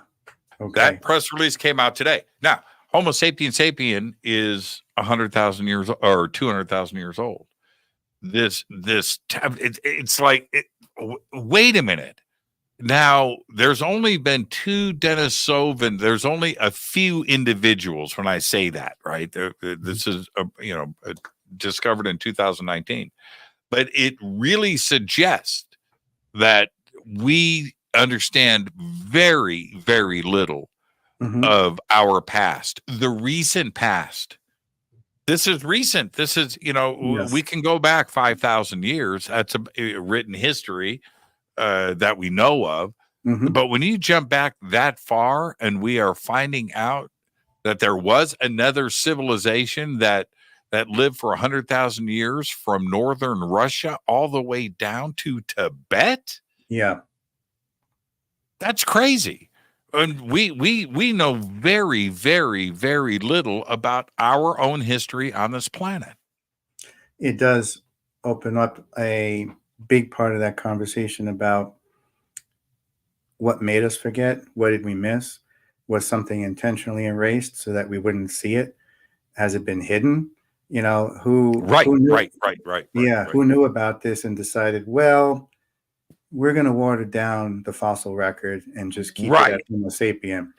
That press release came out today. Now, Homo sapiens sapien is 100,000 years or 200,000 years old. It's like, wait a minute. Now, there's only been 2 Denisovan. There's only a few individuals when I say that, right? This is, discovered in 2019. But it really suggests that we understand very, very little of our past, the recent past. This is recent. This is, Yes. we can go back 5,000 years. That's a written history that we know of. But when you jump back that far and we are finding out that there was another civilization that lived for 100,000 years from northern Russia all the way down to Tibet. Yeah. That's crazy. And we know very, very, very little about our own history on this planet. It does open up a big part of that conversation about what made us forget, what did we miss, was something intentionally erased so that we wouldn't see it? Has it been hidden? Who knew, Right. Who knew about this and decided, well, we're going to water down the fossil record and just keep it at Homo sapien.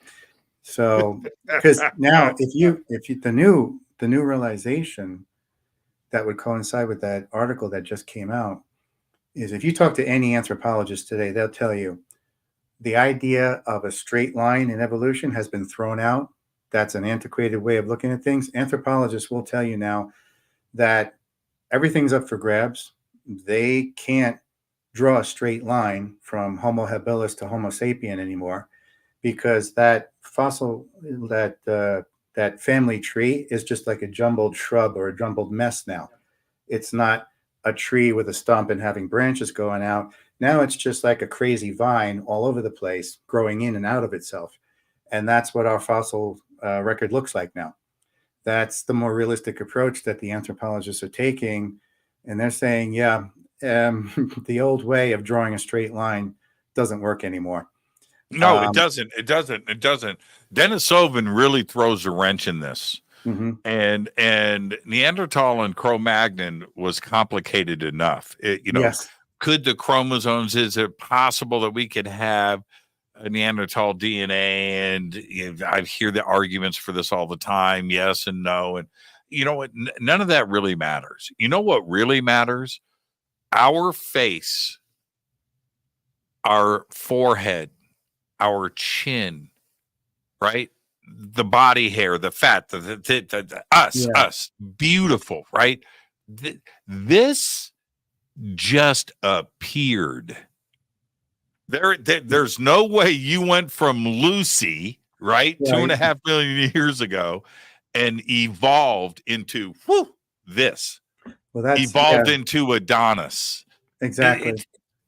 So, because now, if you the new realization that would coincide with that article that just came out is, if you talk to any anthropologist today, they'll tell you the idea of a straight line in evolution has been thrown out. That's an antiquated way of looking at things. Anthropologists will tell you now that everything's up for grabs. They can't draw a straight line from Homo habilis to Homo sapien anymore, because that fossil, that family tree is just like a jumbled shrub or a jumbled mess now. It's not a tree with a stump and having branches going out. Now it's just like a crazy vine all over the place, growing in and out of itself. And that's what our fossil record looks like now. That's the more realistic approach that the anthropologists are taking. And they're saying, the old way of drawing a straight line doesn't work anymore. No, it doesn't. It doesn't. Denisovan really throws a wrench in this. And Neanderthal and Cro-Magnon was complicated enough. Yes. Could the chromosomes, is it possible that we could have a Neanderthal DNA? And I hear the arguments for this all the time. Yes and no. And you know what? None of that really matters. You know what really matters? Our face, our forehead, our chin, right? The body hair, the fat, us, beautiful, right? This just appeared. There's no way you went from Lucy, right, 2.5 million years ago, and evolved into this. Well, that's evolved into Adonis. Exactly.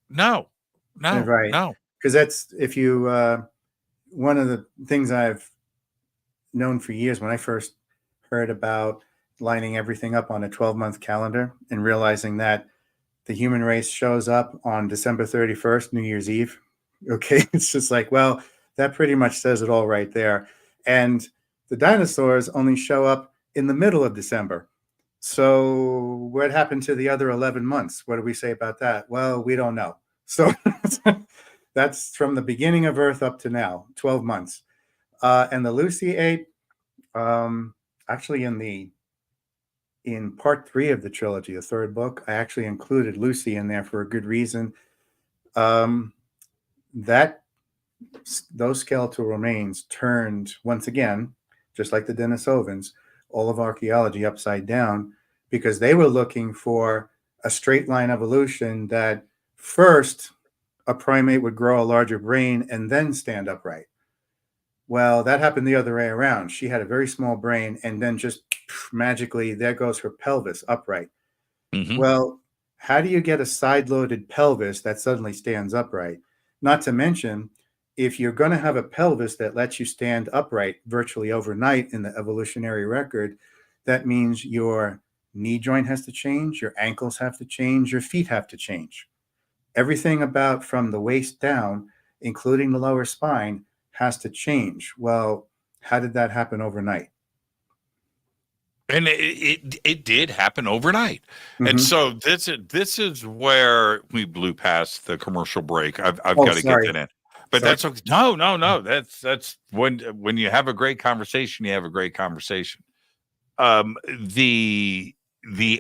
No. Because that's, if you, one of the things I've known for years, when I first heard about lining everything up on a 12-month calendar and realizing that the human race shows up on December 31st, New Year's Eve. Okay. It's just like, well, that pretty much says it all right there. And the dinosaurs only show up in the middle of December. So what happened to the other 11 months? What do we say about that? Well, we don't know. So that's from the beginning of Earth up to now, 12 months. And the Lucy ape, actually in part 3 of the trilogy, the third book, I actually included Lucy in there for a good reason. That those skeletal remains turned once again, just like the Denisovans, all of archaeology upside down, because they were looking for a straight line evolution that first a primate would grow a larger brain and then stand upright. Well, that happened the other way around. She had a very small brain, and then just magically, there goes her pelvis upright. Mhm. Well, how do you get a side-loaded pelvis that suddenly stands upright? Not to mention, if you're going to have a pelvis that lets you stand upright virtually overnight in the evolutionary record, that means your knee joint has to change, your ankles have to change, your feet have to change. Everything about from the waist down, including the lower spine, has to change. Well, how did that happen overnight? And it did happen overnight. And Mm-hmm. so this is where we blew past the commercial break. I've Oh, got to get sorry. that in. But Sorry. that's okay. No. That's when you have a great conversation, you have a great conversation. The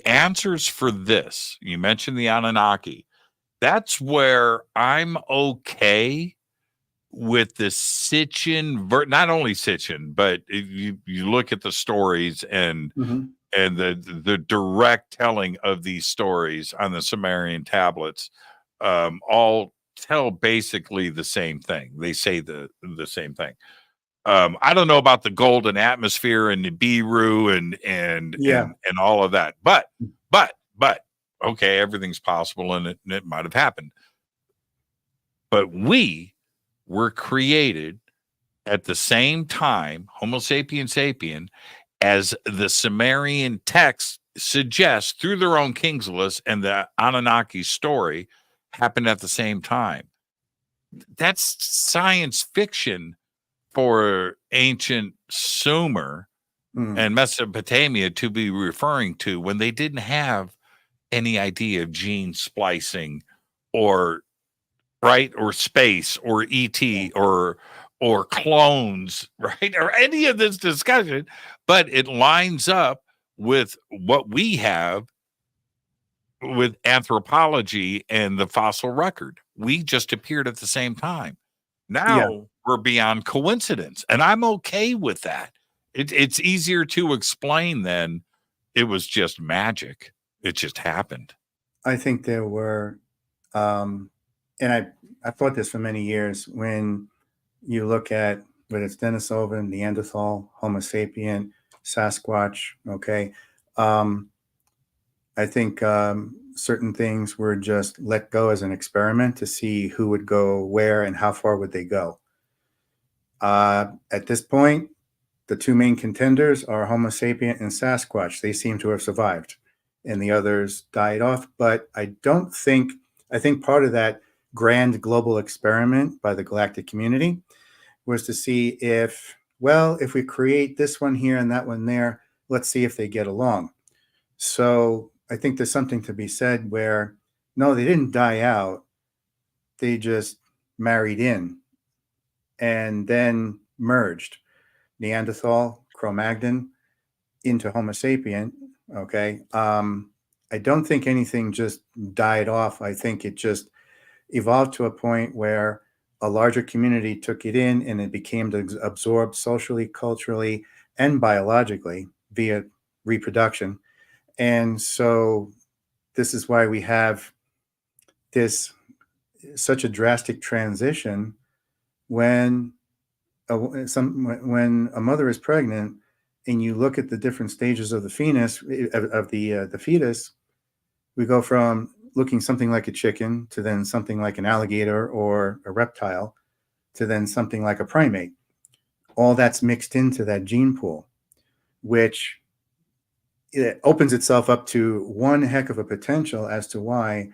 answers for this, you mentioned the Anunnaki. That's where I'm okay with the Sitchin, not only Sitchin, but you look at the stories and Mm-hmm. the direct telling of these stories on the Sumerian tablets, all tell basically the same thing. They say the same thing. I don't know about the golden atmosphere and the Biru Yeah. and all of that, but okay, everything's possible and it might have happened. But we were created at the same time, Homo sapien sapien, as the Sumerian texts suggest through their own King's List and the Anunnaki story happened at the same time. That's science fiction for ancient Sumer and Mesopotamia to be referring to when they didn't have any idea of gene splicing or space or ET or clones, right? Or any of this discussion, but it lines up with what we have with anthropology and the fossil record. We just appeared at the same time. Yeah. Now we're beyond coincidence, and I'm okay with that. It's easier to explain than it was just magic. It just happened. I think there were, and I thought this for many years. When you look at whether it's Denisovan, Neanderthal, Homo sapien, Sasquatch, okay, I think certain things were just let go as an experiment to see who would go where and how far would they go. At this point, the two main contenders are Homo sapien and Sasquatch. They seem to have survived, and the others died off. But I think part of that grand global experiment by the galactic community was to see if we create this one here and that one there, let's see if they get along. So I think there's something to be said where, no, they didn't die out. They just married in and then merged. Neanderthal, Cro-Magnon into Homo sapien. Okay. I don't think anything just died off. I think it just evolved to a point where a larger community took it in and it became absorbed socially, culturally, and biologically via reproduction. And so this is why we have such a drastic transition when when a mother is pregnant and you look at the different stages of the fetus, we go from looking something like a chicken to then something like an alligator or a reptile to then something like a primate. All that's mixed into that gene pool, which it opens itself up to one heck of a potential as to why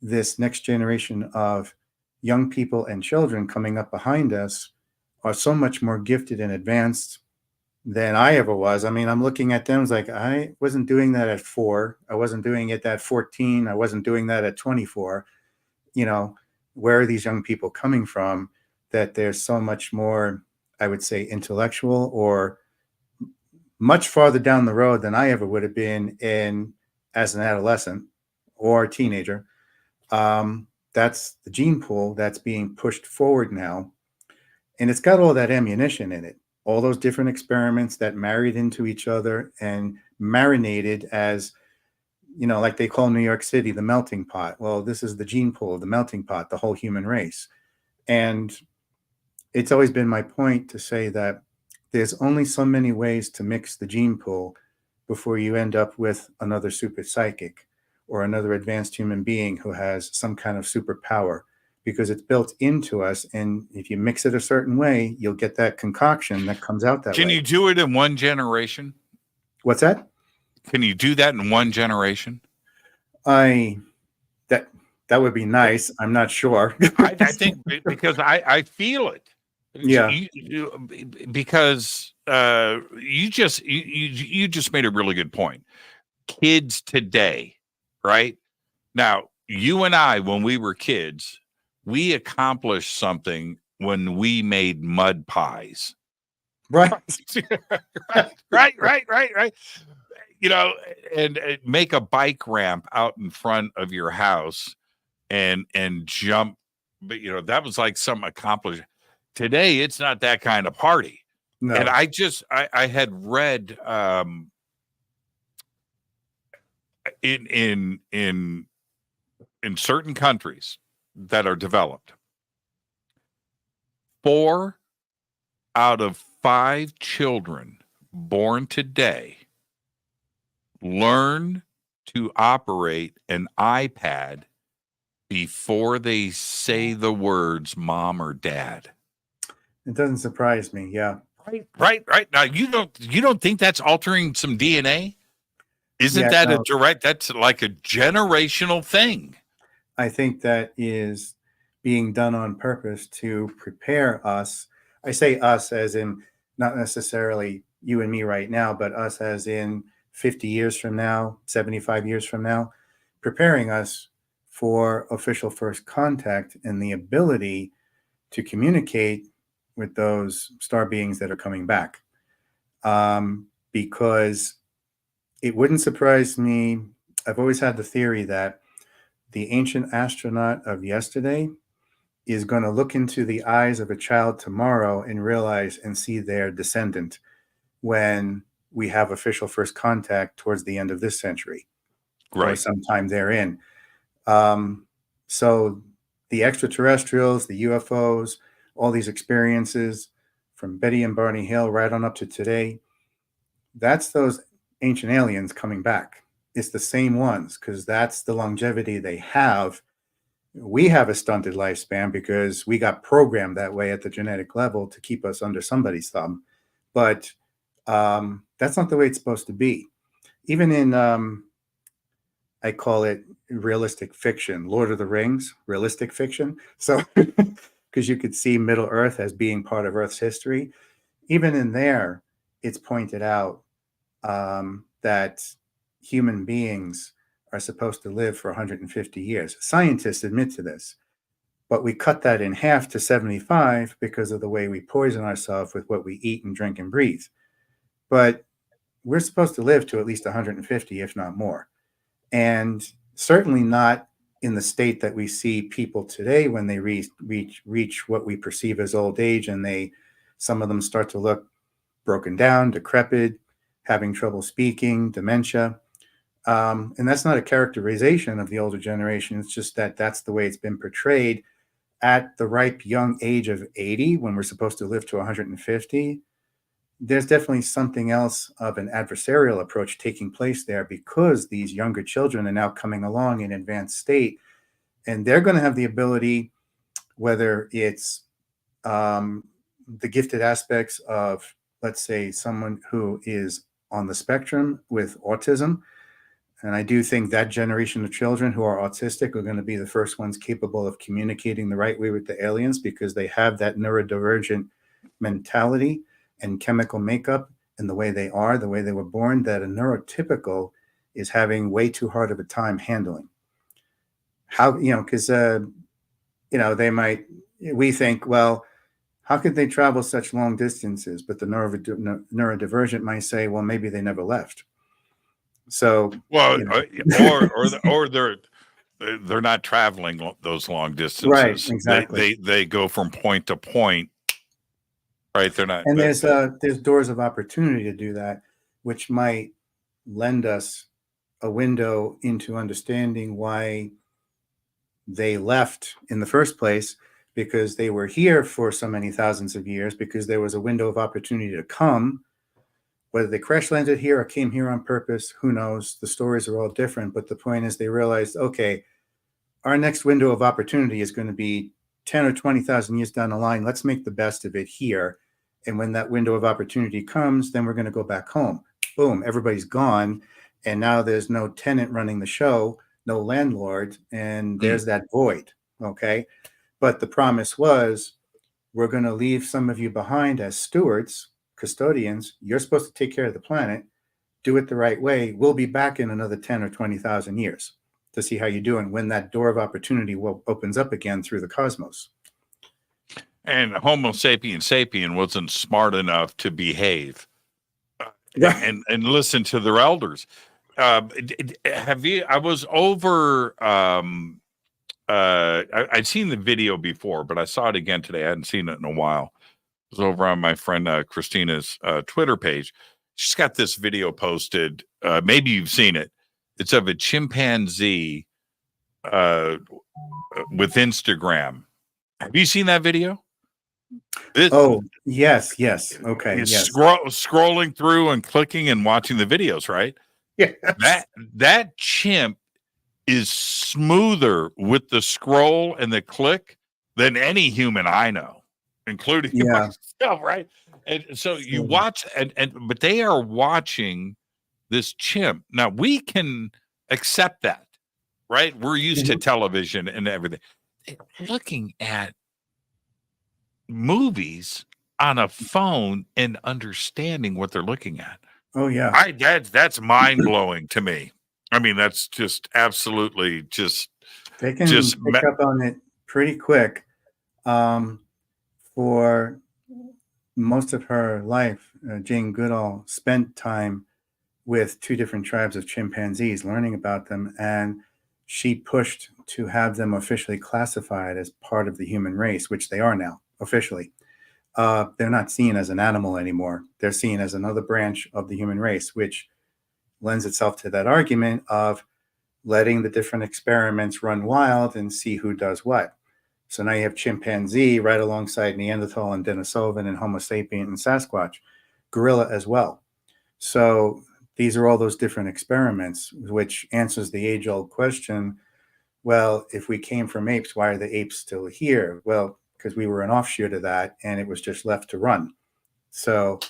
this next generation of young people and children coming up behind us are so much more gifted and advanced than I ever was. I mean, I'm looking at them, it's like, I wasn't doing that at 4. I wasn't doing it at 14. I wasn't doing that at 24. You know, where are these young people coming from that there's so much more, I would say, intellectual or much farther down the road than I ever would have been in as an adolescent or teenager. That's the gene pool that's being pushed forward now. And it's got all that ammunition in it, all those different experiments that married into each other and marinated as, you know, like they call New York City the melting pot. Well, this is the gene pool, the melting pot, the whole human race. And it's always been my point to say that there's only so many ways to mix the gene pool before you end up with another super psychic or another advanced human being who has some kind of superpower, because it's built into us. And if you mix it a certain way, you'll get that concoction that comes out that way. Can you do it in one generation? What's that? Can you do that in one generation? That would be nice. I'm not sure. I think because I feel it. Yeah. Because you just made a really good point. Kids today, right? Now, you and I, when we were kids, we accomplished something when we made mud pies. Right. Right. You know, and make a bike ramp out in front of your house and jump. But, you know, that was like some accomplishment. Today, it's not that kind of party. No. And I had read in certain countries that are developed, 4 out of 5 children born today learn to operate an iPad before they say the words mom or dad. It doesn't surprise me. Yeah. Right. Now you don't think that's altering some DNA? Isn't that no. that's like a generational thing? I think that is being done on purpose to prepare us. I say us as in not necessarily you and me right now, but us as in 50 years from now, 75 years from now, preparing us for official first contact and the ability to communicate with those star beings that are coming back. Because it wouldn't surprise me. I've always had the theory that the ancient astronaut of yesterday is going to look into the eyes of a child tomorrow and realize and see their descendant when we have official first contact towards the end of this century, Right. or sometime therein. So the extraterrestrials, the UFOs, all these experiences from Betty and Barney Hill right on up to today, that's those ancient aliens coming back. It's the same ones, because that's the longevity they have. We have a stunted lifespan because we got programmed that way at the genetic level to keep us under somebody's thumb. But that's not the way it's supposed to be. Even in, I call it realistic fiction, Lord of the Rings, realistic fiction. So, because you could see Middle Earth as being part of Earth's history. Even in there, it's pointed out that human beings are supposed to live for 150 years. Scientists admit to this, but we cut that in half to 75 because of the way we poison ourselves with what we eat and drink and breathe. But we're supposed to live to at least 150, if not more. And certainly not in the state that we see people today when they reach what we perceive as old age, and some of them start to look broken down, decrepit, having trouble speaking, dementia. And that's not a characterization of the older generation. It's just that that's the way it's been portrayed. At the ripe young age of 80, when we're supposed to live to 150, there's definitely something else of an adversarial approach taking place there, because these younger children are now coming along in advanced state, and they're going to have the ability, whether it's the gifted aspects of, let's say, someone who is on the spectrum with autism. And I do think that generation of children who are autistic are going to be the first ones capable of communicating the right way with the aliens, because they have that neurodivergent mentality and chemical makeup and the way they are, the way they were born, that a neurotypical is having way too hard of a time handling. How, because, we think, well, how could they travel such long distances? But the neurodivergent might say, well, maybe they never left. So, well, or they're not traveling those long distances. Right, exactly. They go from point to point. Right, they're not. And there's doors of opportunity to do that, which might lend us a window into understanding why they left in the first place, because they were here for so many thousands of years, because there was a window of opportunity to come. Whether they crash landed here or came here on purpose, who knows? The stories are all different. But the point is, they realized, okay, our next window of opportunity is going to be 10 or 20,000 years down the line. Let's make the best of it here. And when that window of opportunity comes, then we're going to go back home. Boom, everybody's gone. And now there's no tenant running the show, no landlord, and there's that void. Okay. But the promise was, we're going to leave some of you behind as stewards, custodians. You're supposed to take care of the planet, do it the right way. We'll be back in another 10 or 20,000 years to see how you're doing when that door of opportunity opens up again through the cosmos. And Homo sapien wasn't smart enough to behave and listen to their elders. I was over. I'd seen the video before, but I saw it again today. I hadn't seen it in a while. It was over on my friend Christina's Twitter page. She's got this video posted. Maybe you've seen it. It's of a chimpanzee with Instagram. Have you seen that video? Yes. Okay. Yes. Scrolling through and clicking and watching the videos, right? Yeah. That chimp is smoother with the scroll and the click than any human I know, including myself, right? And so you watch, but they are watching this chimp. Now we can accept that, right? We're used to television and everything. They're looking at movies on a phone and understanding what they're looking at. Oh yeah. That's mind blowing to me. I mean, that's just absolutely just. They can pick up on it pretty quick. For most of her life, Jane Goodall spent time with 2 different tribes of chimpanzees, learning about them, and she pushed to have them officially classified as part of the human race, which they are now officially. They're not seen as an animal anymore. They're seen as another branch of the human race, which lends itself to that argument of letting the different experiments run wild and see who does what. So now you have chimpanzee right alongside Neanderthal and Denisovan and Homo sapien and Sasquatch, gorilla as well. So these are all those different experiments, which answers the age-old question, well, if we came from apes, why are the apes still here? Well, because we were an offshoot of that and it was just left to run. So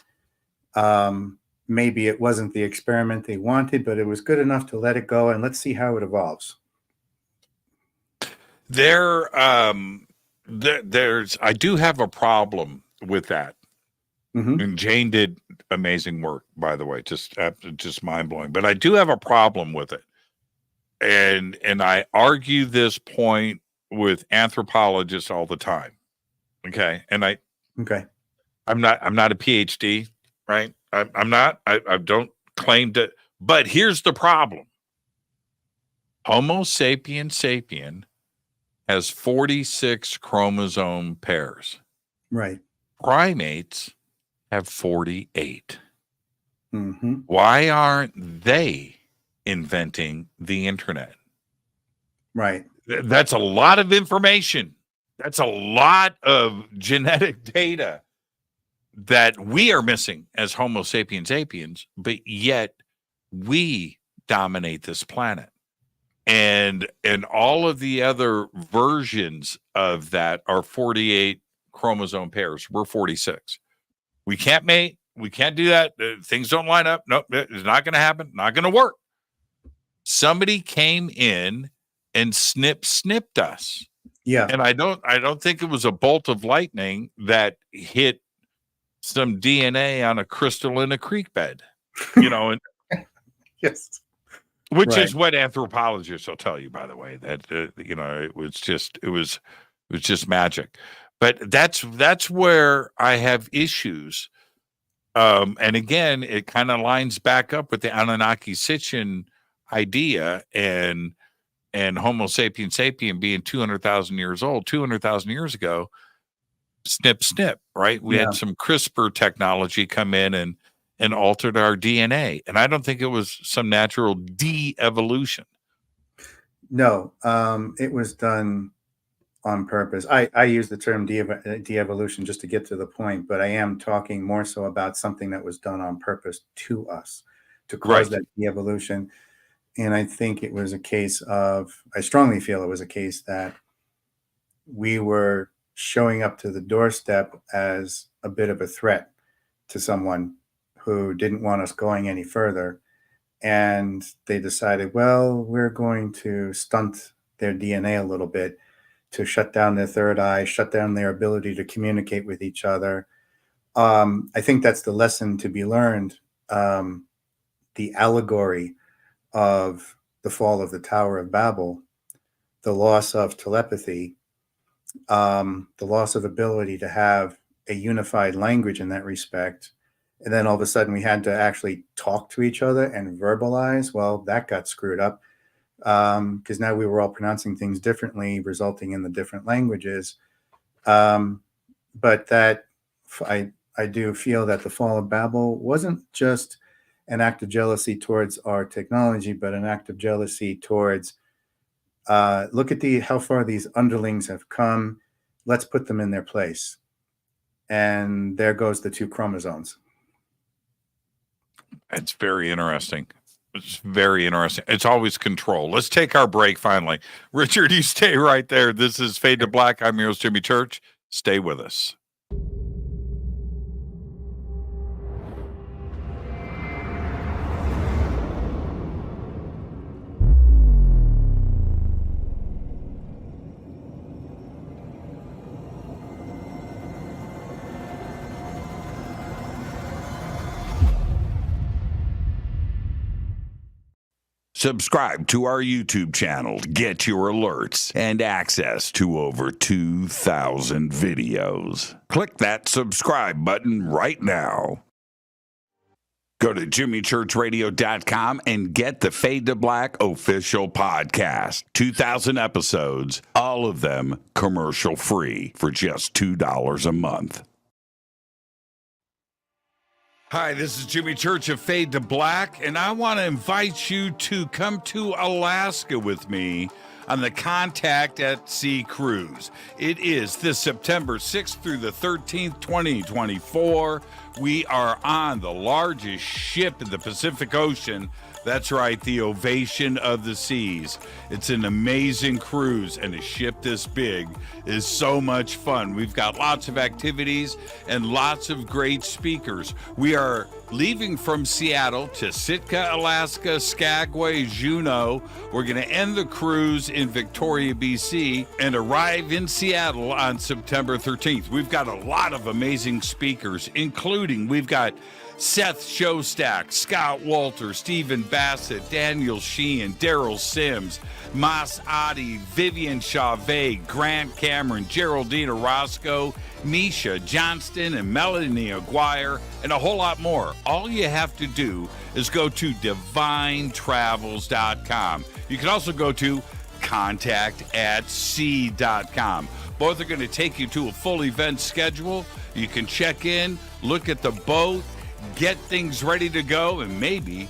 maybe it wasn't the experiment they wanted, but it was good enough to let it go and let's see how it evolves. I do have a problem with that. And Jane did amazing work, by the way, just mind blowing, but I do have a problem with it. And I argue this point with anthropologists all the time. Okay. And I'm not a PhD, right? I'm not, I don't claim to, but here's the problem. Homo sapien has 46 chromosome pairs. Right. Primates have 48. Why aren't they inventing the internet? Right. That's a lot of information. That's a lot of genetic data that we are missing as Homo sapiens, but yet we dominate this planet. And all of the other versions of that are 48 chromosome pairs. We're 46. We can't mate. We can't do that. Things don't line up. Nope, it's not going to happen. Not going to work. Somebody came in and snipped us. Yeah. And I don't think it was a bolt of lightning that hit some DNA on a crystal in a creek bed, and Yes. which Right. is what anthropologists will tell you, by the way, that it was just magic. But that's where I have issues. And again, it kind of lines back up with the Anunnaki Sitchin idea and Homo sapien sapien being 200,000 years old. 200,000 years ago, snip, snip, right? We had some CRISPR technology come in and altered our DNA. And I don't think it was some natural de-evolution. No, it was done on purpose. I use the term de-evolution just to get to the point, but I am talking more so about something that was done on purpose to us to cause that de-evolution. And I think it was a case of, I strongly feel it was a case that we were showing up to the doorstep as a bit of a threat to someone who didn't want us going any further. And they decided, well, we're going to stunt their DNA a little bit to shut down their third eye, shut down their ability to communicate with each other. I think that's the lesson to be learned. The allegory of the fall of the Tower of Babel, the loss of telepathy, the loss of ability to have a unified language in that respect. And then all of a sudden we had to actually talk to each other and verbalize. Well, that got screwed up because now we were all pronouncing things differently, resulting in the different languages. But that I do feel that the fall of Babel wasn't just an act of jealousy towards our technology, but an act of jealousy towards look at how far these underlings have come. Let's put them in their place. And there goes the 2 chromosomes. It's very interesting. It's very interesting. It's always control. Let's take our break finally. Richard, you stay right there. This is Fade to Black. I'm your host, Jimmy Church. Stay with us. Subscribe to our YouTube channel to get your alerts and access to over 2,000 videos. Click that subscribe button right now. Go to jimmychurchradio.com and get the Fade to Black official podcast. 2,000 episodes, all of them commercial free for just $2 a month. Hi, this is Jimmy Church of Fade to Black, and I want to invite you to come to Alaska with me on the Contact at Sea cruise. It is this September 6th through the 13th, 2024. We are on the largest ship in the Pacific Ocean. That's right, the Ovation of the Seas. It's an amazing cruise, and a ship this big is so much fun. We've got lots of activities and lots of great speakers. We are leaving from Seattle to Sitka, Alaska, Skagway, Juneau. We're going to end the cruise in Victoria, BC, and arrive in Seattle on September 13th. We've got a lot of amazing speakers, including we've got Seth Shostak, Scott Walter, Stephen Bassett, Daniel Sheehan, Daryl Sims, Mas Adi, Vivian Chavez, Grant Cameron, Geraldine Orozco, Misha Johnston, and Melanie Aguirre, and a whole lot more. All you have to do is go to divinetravels.com. You can also go to contactatsea.com. Both are going to take you to a full event schedule. You can check in, look at the boat, get things ready to go, and maybe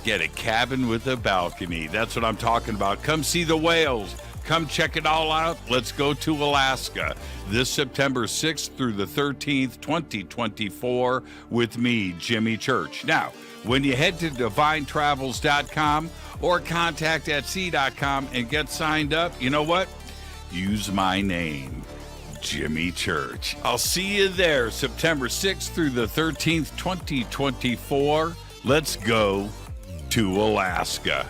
get a cabin with a balcony. That's what I'm talking about. Come see the whales. Come check it all out. Let's go to Alaska this September 6th through the 13th, 2024 with me, Jimmy Church. Now, when you head to divinetravels.com or contactatsea.com and get signed up, you know what? Use my name, Jimmy Church. I'll see you there September 6th through the 13th, 2024. Let's go to Alaska.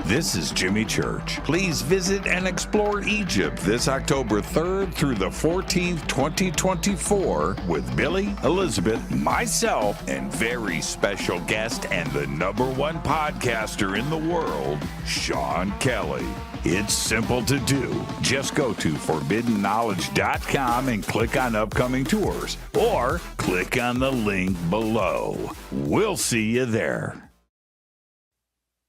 This is Jimmy Church. Please visit and explore Egypt this October 3rd through the 14th, 2024 with Billy, Elizabeth, myself, and very special guest and the #1 podcaster in the world, Sean Kelly. It's simple to do. Just go to forbiddenknowledge.com and click on upcoming tours, or click on the link below. We'll see you there.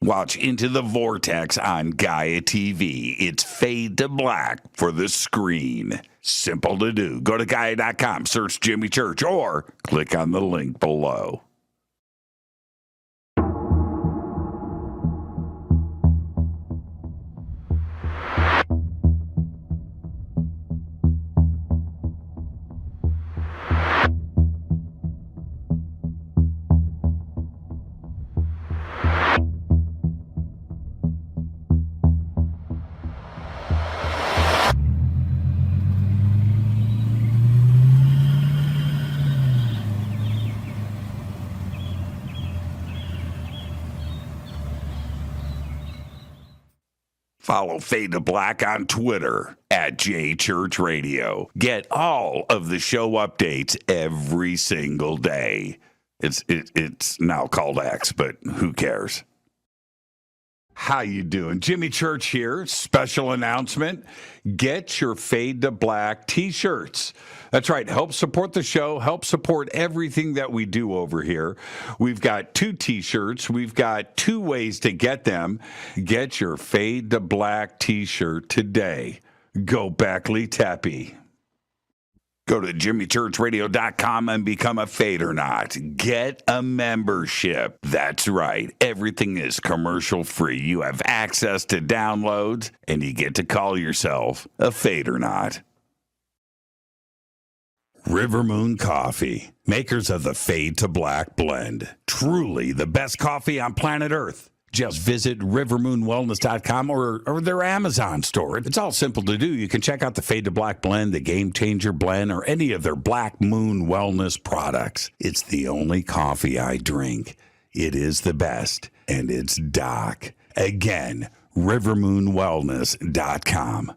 Watch Into the Vortex on Gaia TV. It's fade to black for the screen. Simple to do. Go to Gaia.com, search Jimmy Church, or click on the link below. Follow Fade to Black on Twitter at JChurchRadio. Get all of the show updates every single day. It's now called X, but who cares? How you doing? Jimmy Church here. Special announcement. Get your Fade to Black t-shirts. That's right. Help support the show. Help support everything that we do over here. We've got 2 t-shirts. We've got 2 ways to get them. Get your Fade to Black t-shirt today. Go Backley Tappy. Go to jimmychurchradio.com and become a Fadernaut. Get a membership. That's right. Everything is commercial free. You have access to downloads, and you get to call yourself a Fadernaut. River Moon Coffee, makers of the Fade to Black blend. Truly the best coffee on planet Earth. Just visit rivermoonwellness.com or their Amazon store. It's all simple to do. You can check out the Fade to Black blend, the Game Changer blend, or any of their Black Moon Wellness products. It's the only coffee I drink. It is the best, and it's Doc. Again, rivermoonwellness.com.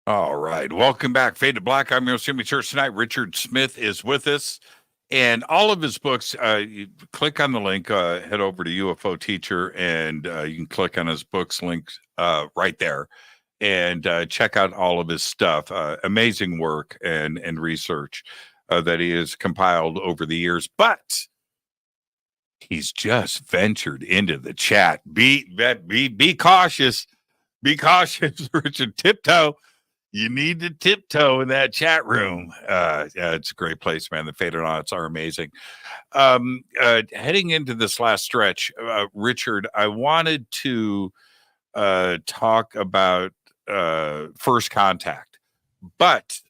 All right. Welcome back. Fade to Black. I'm your Jimmy Church tonight. Richard Smith is with us. And all of his books, you click on the link, head over to UFO Teacher, and you can click on his books links right there and check out all of his stuff. Amazing work and research that he has compiled over the years. But he's just ventured into the chat. Be cautious. Be cautious, Richard. Tiptoe. You need to tiptoe in that chat room. Yeah, it's a great place, man. The Fadernauts are amazing. Heading into this last stretch, Richard, I wanted to talk about first contact, but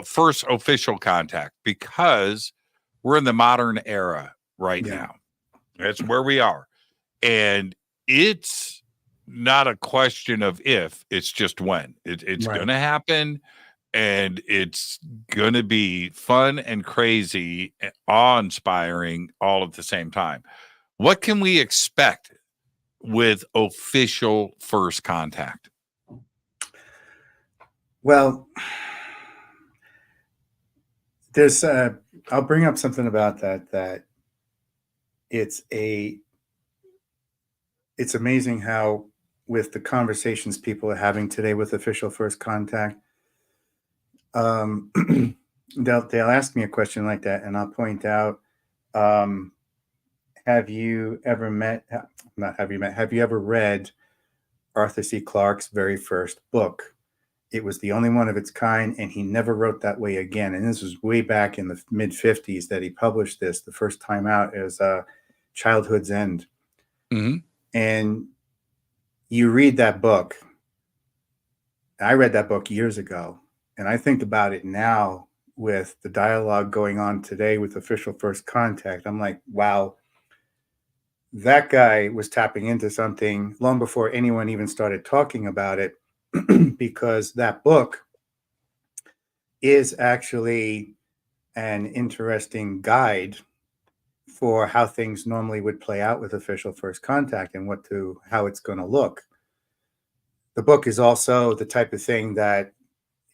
first official contact, because we're in the modern era right now. That's where we are. And it's not a question of if, it's just when. It's right. Going to happen, and it's going to be fun and crazy and awe-inspiring all at the same time. What can we expect with official first contact? Well, there's I'll bring up something about that it's amazing how, with the conversations people are having today with official first contact, they'll ask me a question like that, and I'll point out, have you ever read Arthur C. Clarke's very first book? It was the only one of its kind, and he never wrote that way again. And this was way back in the mid-50s that he published this. The first time out is Childhood's End. Mm-hmm. And you read that book. I read that book years ago, and I think about it now with the dialogue going on today with official first contact, I'm like, wow, that guy was tapping into something long before anyone even started talking about it, because that book is actually an interesting guide for how things normally would play out with official first contact and how it's going to look. The book is also the type of thing that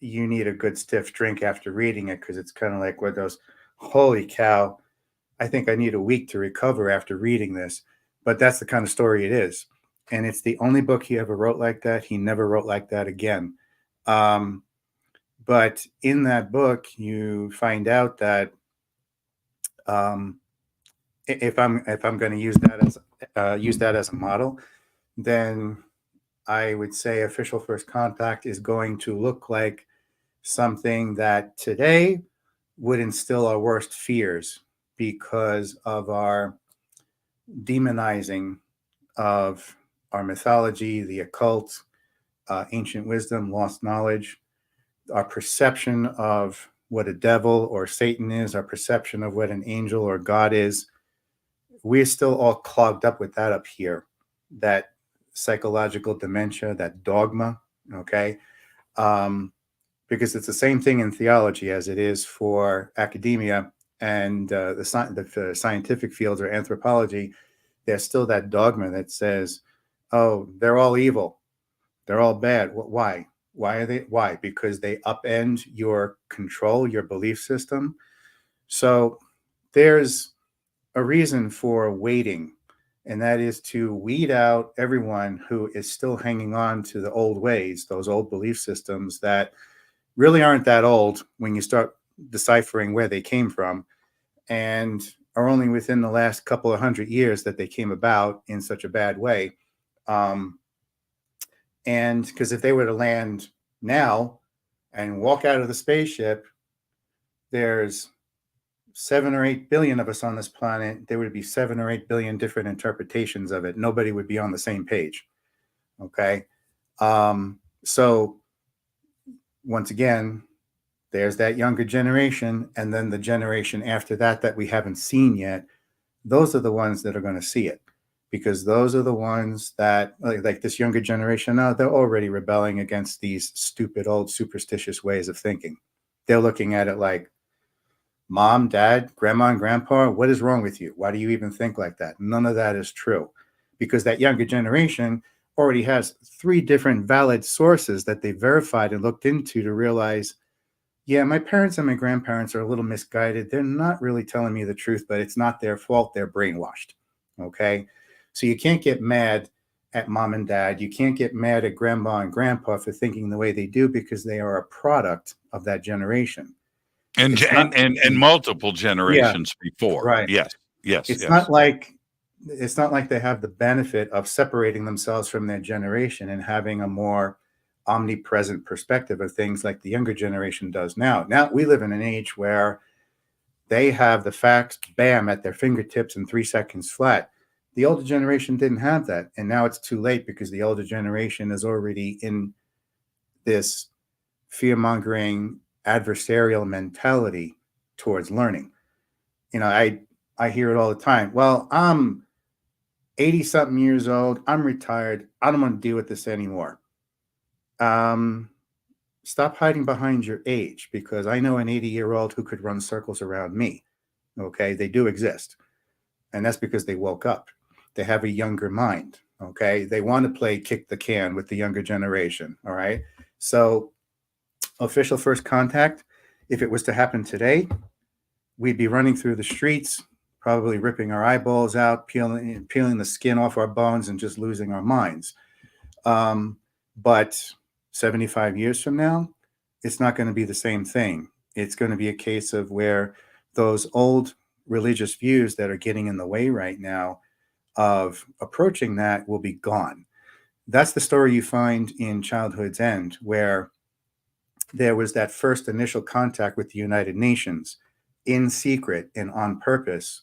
you need a good stiff drink after reading it, because it's kind of like one of those, holy cow, I think I need a week to recover after reading this. But that's the kind of story it is. And it's the only book he ever wrote like that. He never wrote like that again. But in that book, you find out that if I'm going to use that as a model, then I would say official first contact is going to look like something that today would instill our worst fears because of our demonizing of our mythology, the occult, ancient wisdom, lost knowledge, our perception of what a devil or Satan is, our perception of what an angel or God is. We're still all clogged up with that up here, that psychological dementia, that dogma, okay? Because it's the same thing in theology as it is for academia and the scientific fields or anthropology. There's still that dogma that says, oh, they're all evil. They're all bad. Why? Why are they? Why? Because they upend your control, your belief system. So there's a reason for waiting, and that is to weed out everyone who is still hanging on to the old ways, those old belief systems that really aren't that old when you start deciphering where they came from, and are only within the last couple of 100 years that they came about in such a bad way. And because if they were to land now and walk out of the spaceship, there's 7 or 8 billion of us on this planet. There would be 7 or 8 billion different interpretations of it. Nobody would be on the same page. Okay. So once again, there's that younger generation, and then the generation after that we haven't seen yet. Those are the ones that are going to see it, because those are the ones that, like this younger generation now, they're already rebelling against these stupid old superstitious ways of thinking. They're looking at it like, Mom, Dad, Grandma, and Grandpa, what is wrong with you? Why do you even think like that? None of that is true, because that younger generation already has 3 different valid sources that they verified and looked into to realize, yeah, my parents and my grandparents are a little misguided. They're not really telling me the truth, but it's not their fault. They're brainwashed. Okay. So you can't get mad at Mom and Dad. You can't get mad at Grandma and Grandpa for thinking the way they do, because they are a product of that generation. And multiple generations before. Right. Yes. It's not like they have the benefit of separating themselves from their generation and having a more omnipresent perspective of things like the younger generation does now. Now we live in an age where they have the facts, bam, at their fingertips in 3 seconds flat. The older generation didn't have that. And now it's too late, because the older generation is already in this fear-mongering adversarial mentality towards learning. You know, I hear it all the time. Well, I'm 80 something years old. I'm retired. I don't want to deal with this anymore. Stop hiding behind your age, because I know an 80-year-old who could run circles around me. Okay. They do exist. And that's because they woke up. They have a younger mind. Okay. They want to play kick the can with the younger generation. All right. So official first contact, if it was to happen today, we'd be running through the streets, probably ripping our eyeballs out, peeling the skin off our bones, and just losing our minds. But 75 years from now, it's not going to be the same thing. It's going to be a case of where those old religious views that are getting in the way right now of approaching that will be gone. That's the story you find in Childhood's End, where there was that first initial contact with the United Nations in secret and on purpose,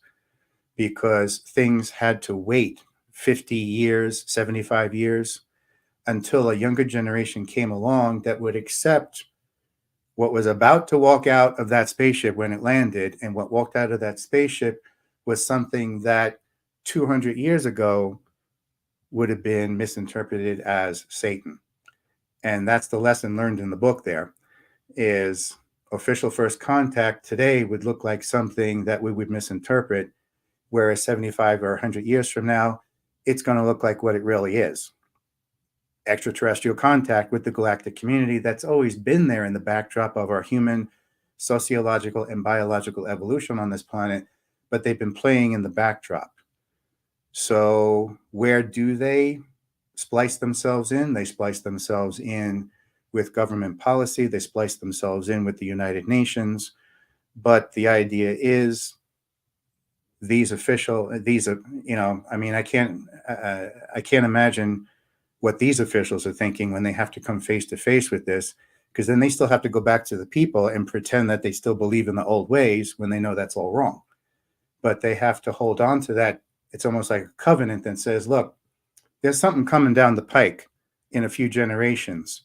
because things had to wait 50 years, 75 years, until a younger generation came along that would accept What was about to walk out of that spaceship when it landed, and what walked out of that spaceship was something that 200 years ago would have been misinterpreted as Satan. And that's the lesson learned in the book there, is official first contact today would look like something that we would misinterpret, whereas 75 or 100 years from now, it's going to look like what it really is. Extraterrestrial contact with the galactic community that's always been there in the backdrop of our human sociological and biological evolution on this planet, but they've been playing in the backdrop. So where do they splice themselves in? They splice themselves in with government policy. They splice themselves in with the United Nations. But the idea is these, I mean, I can't imagine what these officials are thinking when they have to come face to face with this, because then they still have to go back to the people and pretend that they still believe in the old ways when they know that's all wrong. But they have to hold on to that. It's almost like a covenant that says, look, there's something coming down the pike in a few generations.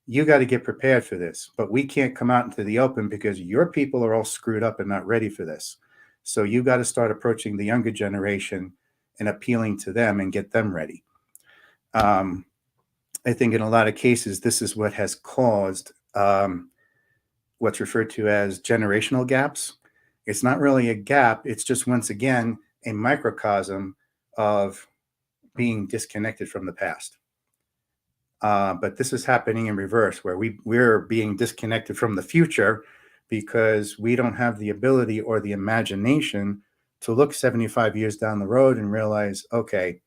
You got to get prepared for this, but we can't come out into the open because your people are all screwed up and not ready for this. So you got to start approaching the younger generation and appealing to them and get them ready. I think in a lot of cases, this is what has caused what's referred to as generational gaps. It's not really a gap. It's just, once again, a microcosm of being disconnected from the past. But this is happening in reverse, where we're being disconnected from the future because we don't have the ability or the imagination to look 75 years down the road and realize, okay,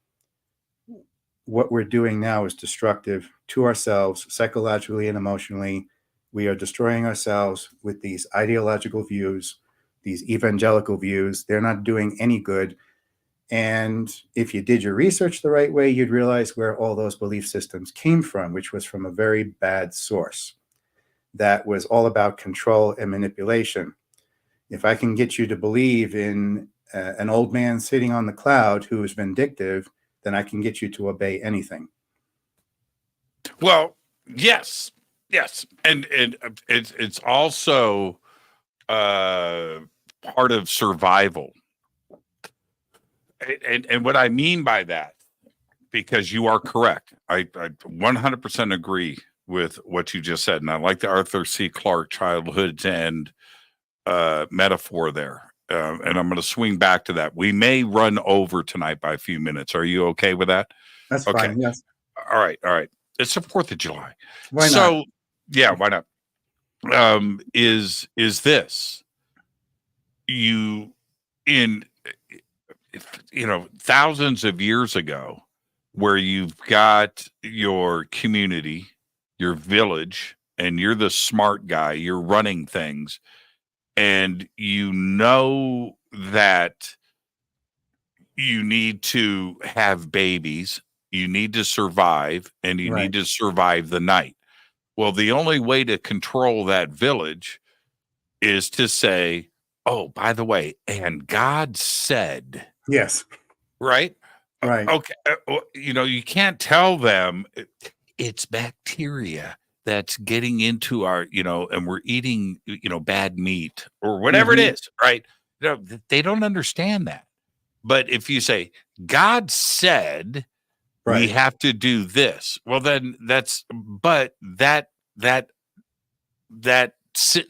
what we're doing now is destructive to ourselves psychologically and emotionally. We are destroying ourselves with these ideological views, these evangelical views. They're not doing any good. And if you did your research the right way, you'd realize where all those belief systems came from, which was from a very bad source that was all about control and manipulation. If I can get you to believe in an old man sitting on the cloud who is vindictive, then I can get you to obey anything. Well, yes, and it's also part of survival. And what I mean by that, because you are correct, I 100% agree with what you just said, and I like the Arthur C. Clarke childhood end metaphor there. And I'm going to swing back to that. We may run over tonight by a few minutes. Are you okay with that? That's okay. Fine. Yes. All right. It's the 4th of July. Why not? So, yeah, why not? Is this thousands of years ago, where you've got your community, your village, and you're the smart guy, you're running things, and you know that you need to have babies, you need to survive, and you need to survive the night. Well, the only way to control that village is to say, oh, by the way, and God said. Yes. Right? Right. Okay. You can't tell them it's bacteria that's getting into our, and we're eating, bad meat or whatever it is, right? They don't understand that. But if you say, God said we have to do this, well, then but that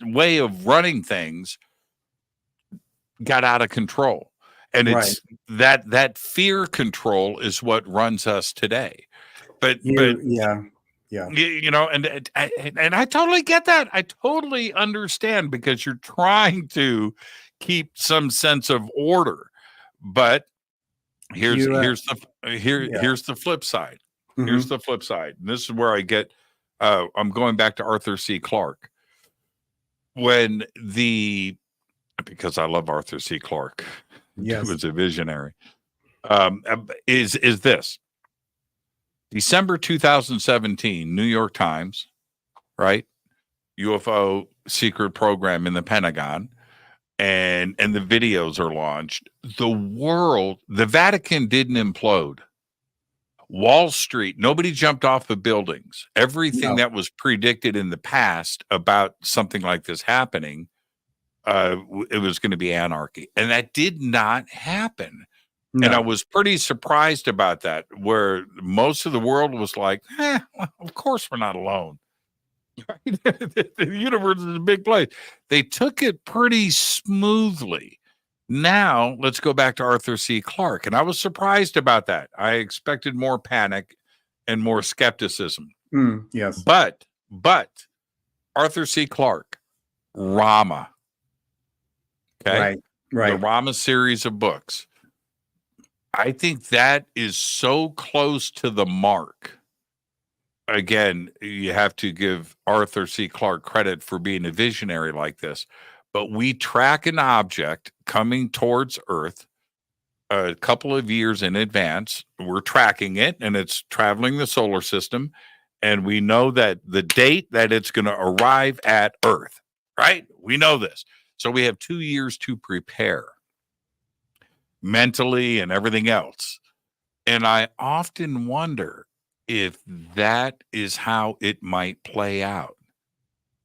way of running things got out of control. And it's that fear control is what runs us today. But and I totally get that. I totally understand, because you're trying to keep some sense of order. But here's the flip side. Mm-hmm. Here's the flip side. And this is where I get I'm going back to Arthur C. Clarke. Because I love Arthur C. Clarke. Yes. He was a visionary. Is this December 2017, New York Times, right? UFO secret program in the Pentagon, and the videos are launched. The Vatican didn't implode. Wall Street, nobody jumped off the buildings. Everything No. that was predicted in the past about something like this happening, it was going to be anarchy. And that did not happen. And I No. was pretty surprised about that, where most of the world was like, well, of course we're not alone. Right? The universe is a big place. They took it pretty smoothly. Now let's go back to Arthur C. Clarke. And I was surprised about that. I expected more panic and more skepticism. Yes. But Arthur C. Clarke, Rama. Okay. Right. The Rama series of books. I think that is so close to the mark. Again, you have to give Arthur C. Clarke credit for being a visionary like this. But we track an object coming towards Earth a couple of years in advance. We're tracking it, and it's traveling the solar system. And we know that the date that it's going to arrive at Earth, right? We know this. So we have 2 years to prepare mentally and everything else. And I often wonder if that is how it might play out.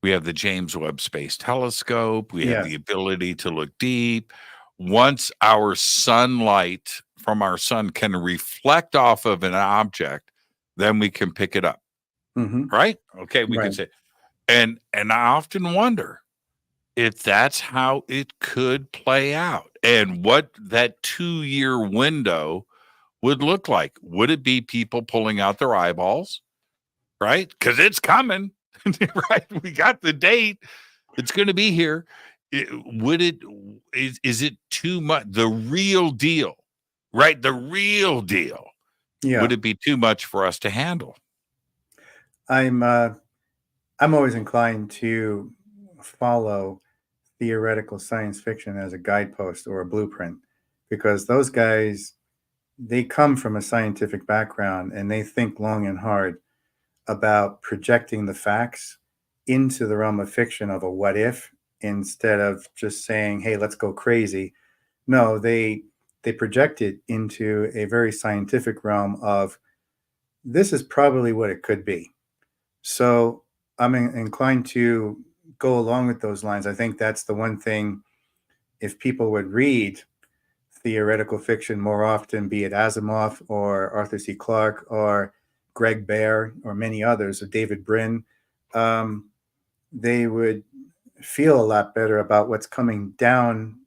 We have the James Webb Space Telescope. We have the ability to look deep. Once our sunlight from our sun can reflect off of an object, then we can pick it up. Right? Okay, we can say. And I often wonder if that's how it could play out and what that 2-year window would look like. Would it be people pulling out their eyeballs? Right? Because it's coming. Right? We got the date. It's going to be here. Is it too much? The real deal, right? The real deal. Yeah. Would it be too much for us to handle? I'm always inclined to follow theoretical science fiction as a guidepost or a blueprint, because those guys, they come from a scientific background and they think long and hard about projecting the facts into the realm of fiction of a what if, instead of just saying, hey, let's go crazy. No, they project it into a very scientific realm of this is probably what it could be. So I'm inclined to go along with those lines. I think that's the one thing, if people would read theoretical fiction more often, be it Asimov or Arthur C. Clarke or Greg Bear or many others, or David Brin, they would feel a lot better about what's coming down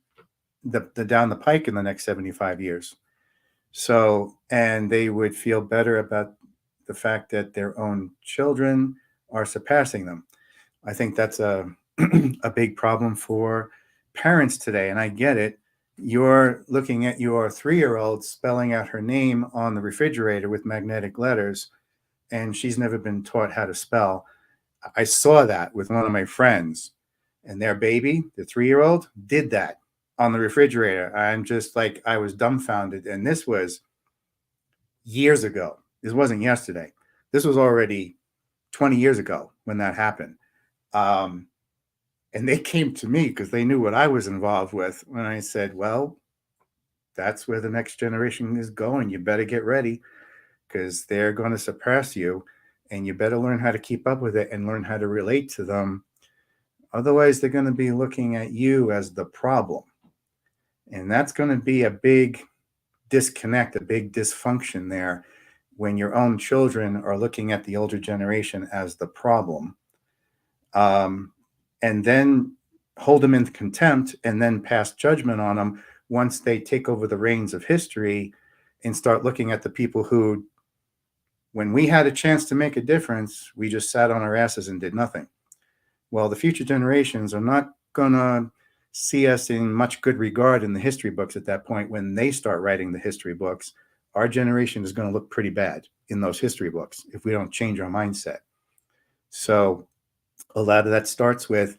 the pike in the next 75 years. So, and they would feel better about the fact that their own children are surpassing them. I think that's a big problem for parents today. And I get it. You're looking at your 3-year-old spelling out her name on the refrigerator with magnetic letters, and she's never been taught how to spell. I saw that with one of my friends, and their baby, the 3-year-old, did that on the refrigerator. I'm just like, I was dumbfounded. And this was years ago. This wasn't yesterday. This was already 20 years ago when that happened. And they came to me because they knew what I was involved with. When I said, well, that's where the next generation is going. You better get ready, because they're going to suppress you, and you better learn how to keep up with it and learn how to relate to them. Otherwise, they're going to be looking at you as the problem. And that's going to be a big disconnect, a big dysfunction there, when your own children are looking at the older generation as the problem. And then hold them in contempt and then pass judgment on them once they take over the reins of history and start looking at the people who, when we had a chance to make a difference, we just sat on our asses and did nothing. Well, the future generations are not going to see us in much good regard in the history books at that point. When they start writing the history books, our generation is going to look pretty bad in those history books if we don't change our mindset. So a lot of that starts with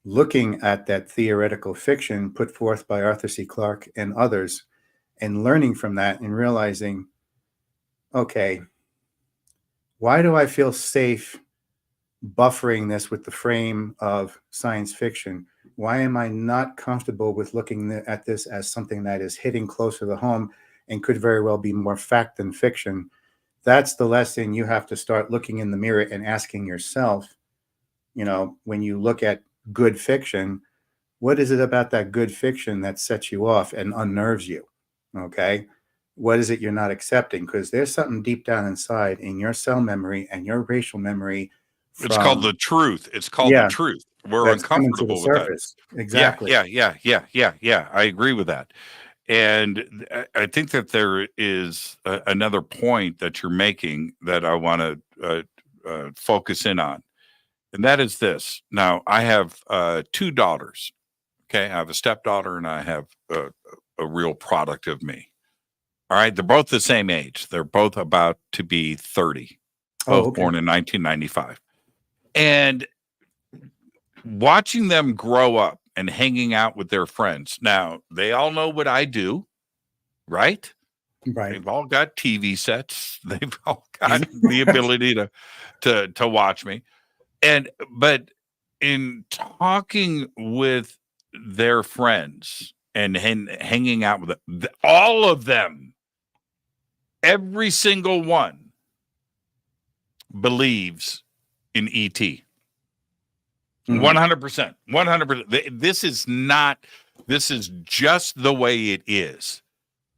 looking at that theoretical fiction put forth by Arthur C. Clarke and others, and learning from that and realizing, okay, why do I feel safe buffering this with the frame of science fiction? Why am I not comfortable with looking at this as something that is hitting closer to home and could very well be more fact than fiction? that's the lesson you have to start looking in the mirror and asking yourself, when you look at good fiction, what is it about that good fiction that sets you off and unnerves you? Okay. What is it you're not accepting? Because there's something deep down inside in your cell memory and your racial memory It's called from, the truth. It's called the yeah, truth. We're that's coming to the uncomfortable with that. surface. Exactly. Yeah. I agree with that. And I think that there is another point that you're making that I want to focus in on. And that is this. Now, I have 2 daughters. Okay. I have a stepdaughter and I have a real product of me. All right. They're both the same age. They're both about to be 30, both born in 1995. And watching them grow up and hanging out with their friends. Now, they all know what I do, right? Right. They've all got TV sets. They've all got the ability to watch me. But in talking with their friends and hanging out with them, all of them, every single one believes in ET. 100%. 100%. This is just the way it is.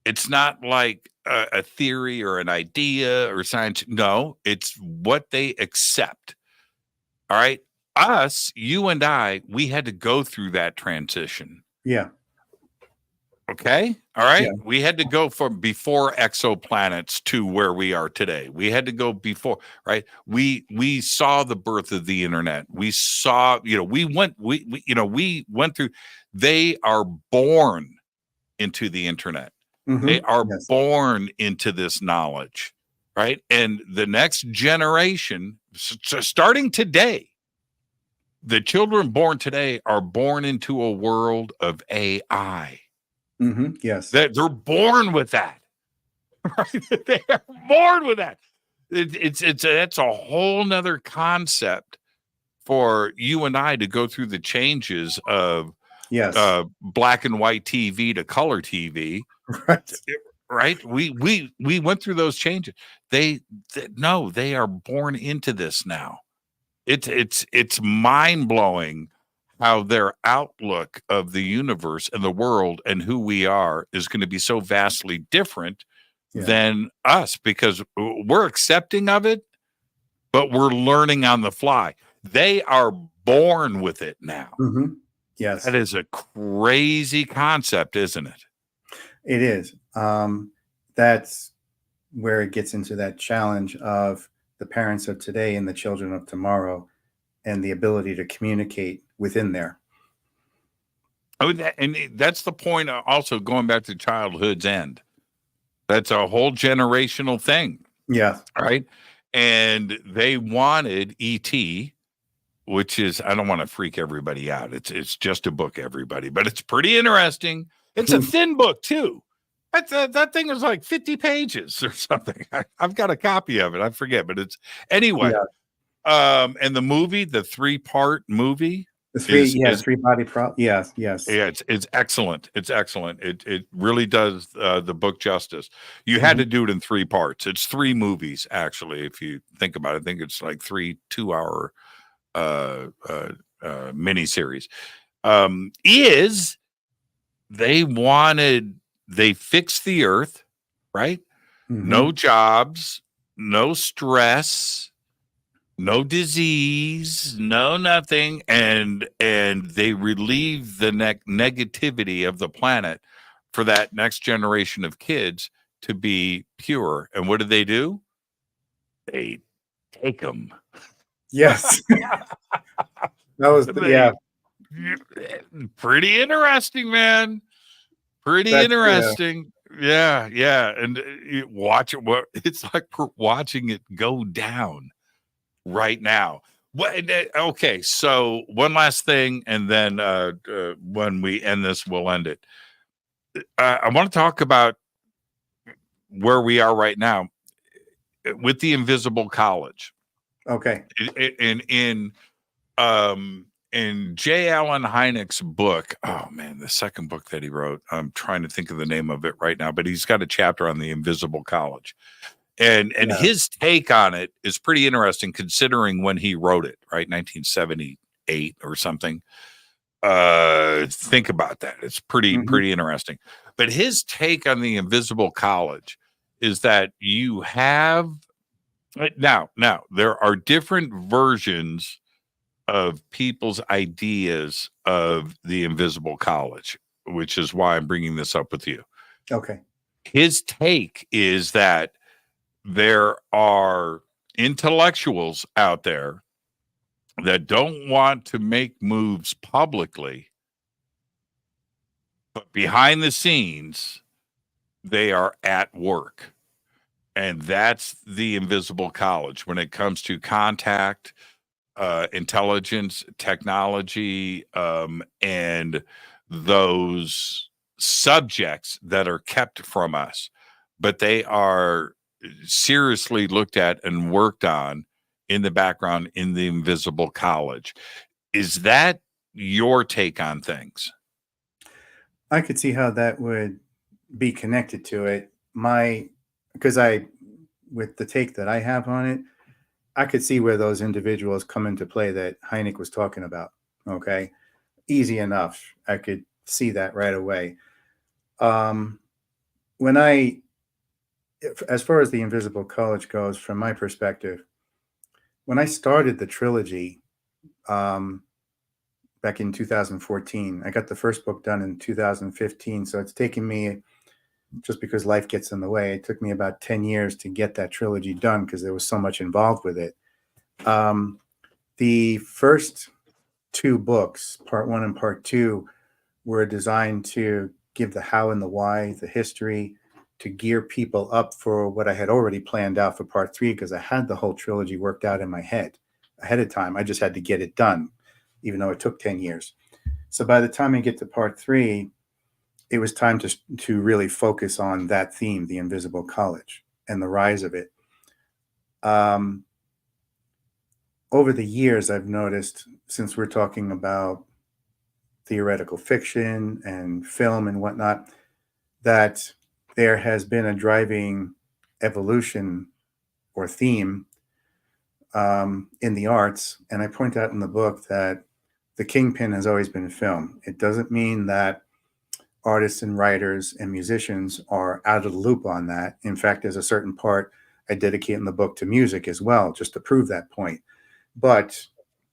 It's not like a theory or an idea or science. No, it's what they accept. All right. Us, you and I, we had to go through that transition. Yeah. Okay. All right. Yeah. We had to go from before exoplanets to where we are today. We had to go before, right? We saw the birth of the internet. We saw, we went through, they are born into the internet. Mm-hmm. They are born into this knowledge, right? And the next generation, starting today, the children born today are born into a world of AI. Mm-hmm. Yes. They're born with that. Right? They are born with that. It's a whole nother concept for you and I to go through the changes of black and white TV to color TV. Right. Right. We went through those changes. They are born into this now. It's mind blowing how their outlook of the universe and the world and who we are is going to be so vastly different than us, because we're accepting of it, but we're learning on the fly. They are born with it now. Mm-hmm. Yes. That is a crazy concept, isn't it? It is. That's where it gets into that challenge of the parents of today and the children of tomorrow, and the ability to communicate within there. Oh, and that's the point. Also, going back to childhood's end, that's a whole generational thing. Yeah. Right. And they wanted ET, which is, I don't want to freak everybody out. It's just a book, everybody, but it's pretty interesting. It's a thin book too. That thing is like 50 pages or something. I've got a copy of it. I forget, but it's anyway. Yeah. And the movie, the 3-part movie, the three body prop. Yes. Yeah, it's excellent. It's excellent. It really does the book justice. You had to do it in 3 parts. It's 3 movies, actually, if you think about it. I think it's like 3 2-hour miniseries. They fixed the earth, right? Mm-hmm. No jobs, no stress, no disease, no nothing, and they relieve the negativity of the planet for that next generation of kids to be pure. And what do? They take them. Yes. That was pretty interesting, man. Pretty interesting. Yeah. And you watch it. It's like watching it go down right now. Okay, so one last thing, and then when we end this, we'll end it. I want to talk about where we are right now with the Invisible College. Okay. In J. Allen Hynek's book, oh man, the second book that he wrote, I'm trying to think of the name of it right now, but he's got a chapter on the Invisible College. And Yeah. his take on it is pretty interesting considering when he wrote it, right? 1978 or something. Think about that. It's pretty interesting. But his take on the invisible college is that you have now there are different versions of people's ideas of the invisible college, which is why I'm bringing this up with you. Okay. His take is that there are intellectuals out there that don't want to make moves publicly, but behind the scenes, they are at work. And that's the invisible college when it comes to contact, intelligence, technology, and those subjects that are kept from us. But they are seriously looked at and worked on in the background in the invisible college. Is that your take on things? I could see how that would be connected to it. Because with the take that I have on it, I could see where those individuals come into play that Hynek was talking about. Okay. Easy enough. I could see that right away. As far as the invisible college goes, from my perspective, when I started the trilogy, back in 2014, I got the first book done in 2015. So it's taken me, just because life gets in the way, it took me about 10 years to get that trilogy done because there was so much involved with it. The first two books, part 1 and part 2, were designed to give the how and the why, the history, to gear people up for what I had already planned out for part 3, because I had the whole trilogy worked out in my head ahead of time. I just had to get it done, even though it took 10 years. So by the time I get to part 3, it was time to really focus on that theme, the invisible college, and the rise of it. Over the years, I've noticed, since we're talking about theoretical fiction and film and whatnot, that there has been a driving evolution or theme in the arts. And I point out in the book that the kingpin has always been film. It doesn't mean that artists and writers and musicians are out of the loop on that. In fact, there's a certain part I dedicate in the book to music as well, just to prove that point. But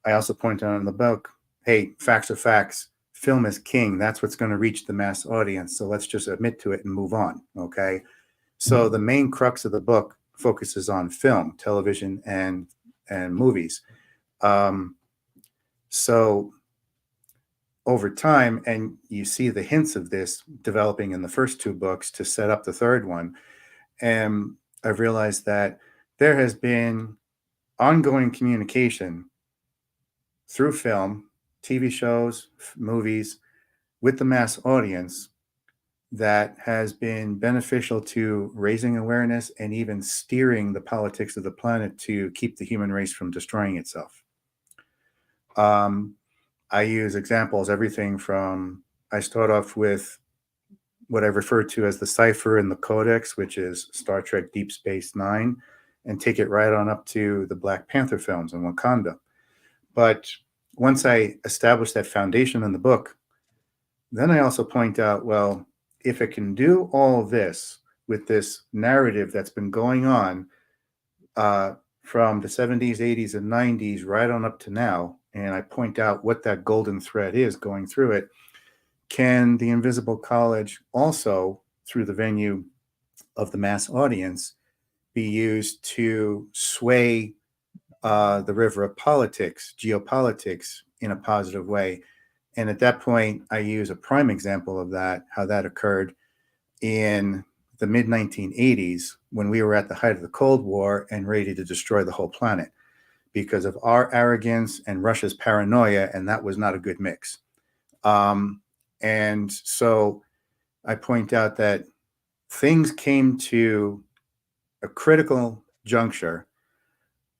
I also point out in the book, hey, facts are facts. Film is king. That's what's going to reach the mass audience. So let's just admit to it and move on. Okay. So the main crux of the book focuses on film, television, and movies. So over time, and you see the hints of this developing in the first 2 books to set up the third one, and I've realized that there has been ongoing communication through film, TV shows, movies, with the mass audience that has been beneficial to raising awareness and even steering the politics of the planet to keep the human race from destroying itself. I use examples, everything from, I start off with what I refer to as the cipher and the codex, which is Star Trek Deep Space Nine, and take it right on up to the Black Panther films and Wakanda. But once I establish that foundation in the book, then I also point out, well, if it can do all this with this narrative that's been going on from the 70s, 80s, and 90s right on up to now, and I point out what that golden thread is going through it, can the invisible college also, through the venue of the mass audience, be used to sway the river of politics, geopolitics, in a positive way? And at that point, I use a prime example of that, how that occurred in the mid-1980s, when we were at the height of the Cold War and ready to destroy the whole planet because of our arrogance and Russia's paranoia, and that was not a good mix. And so I point out that things came to a critical juncture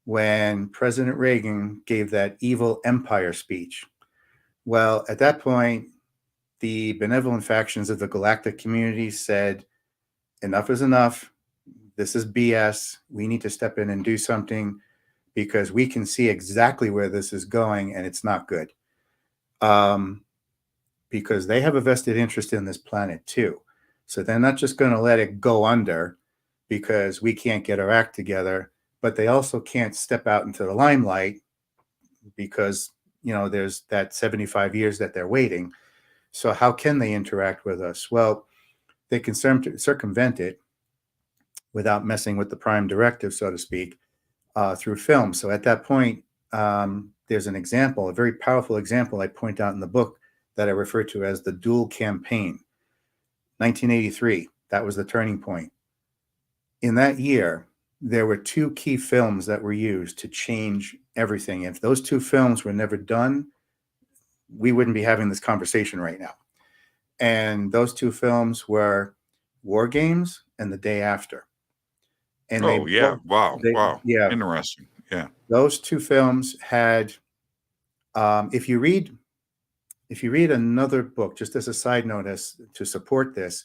when President Reagan gave that evil empire speech. Well, at that point, the benevolent factions of the galactic community said, enough is enough. this is BS. We need to step in and do something because we can see exactly where this is going and it's not good. Because they have a vested interest in this planet too. So they're not just going to let it go under because we can't get our act together, but they also can't step out into the limelight because, there's that 75 years that they're waiting. So how can they interact with us? Well, they can circumvent it without messing with the prime directive, so to speak, through film. So at that point, there's an example, a very powerful example I point out in the book that I refer to as the dual campaign. 1983, that was the turning point. In that year, there were two key films that were used to change everything. If those two films were never done, we wouldn't be having this conversation right now. And those two films were War Games and The Day After. And wow. Yeah. Interesting. Yeah. Those two films had, if you read another book, just as a side note as to support this,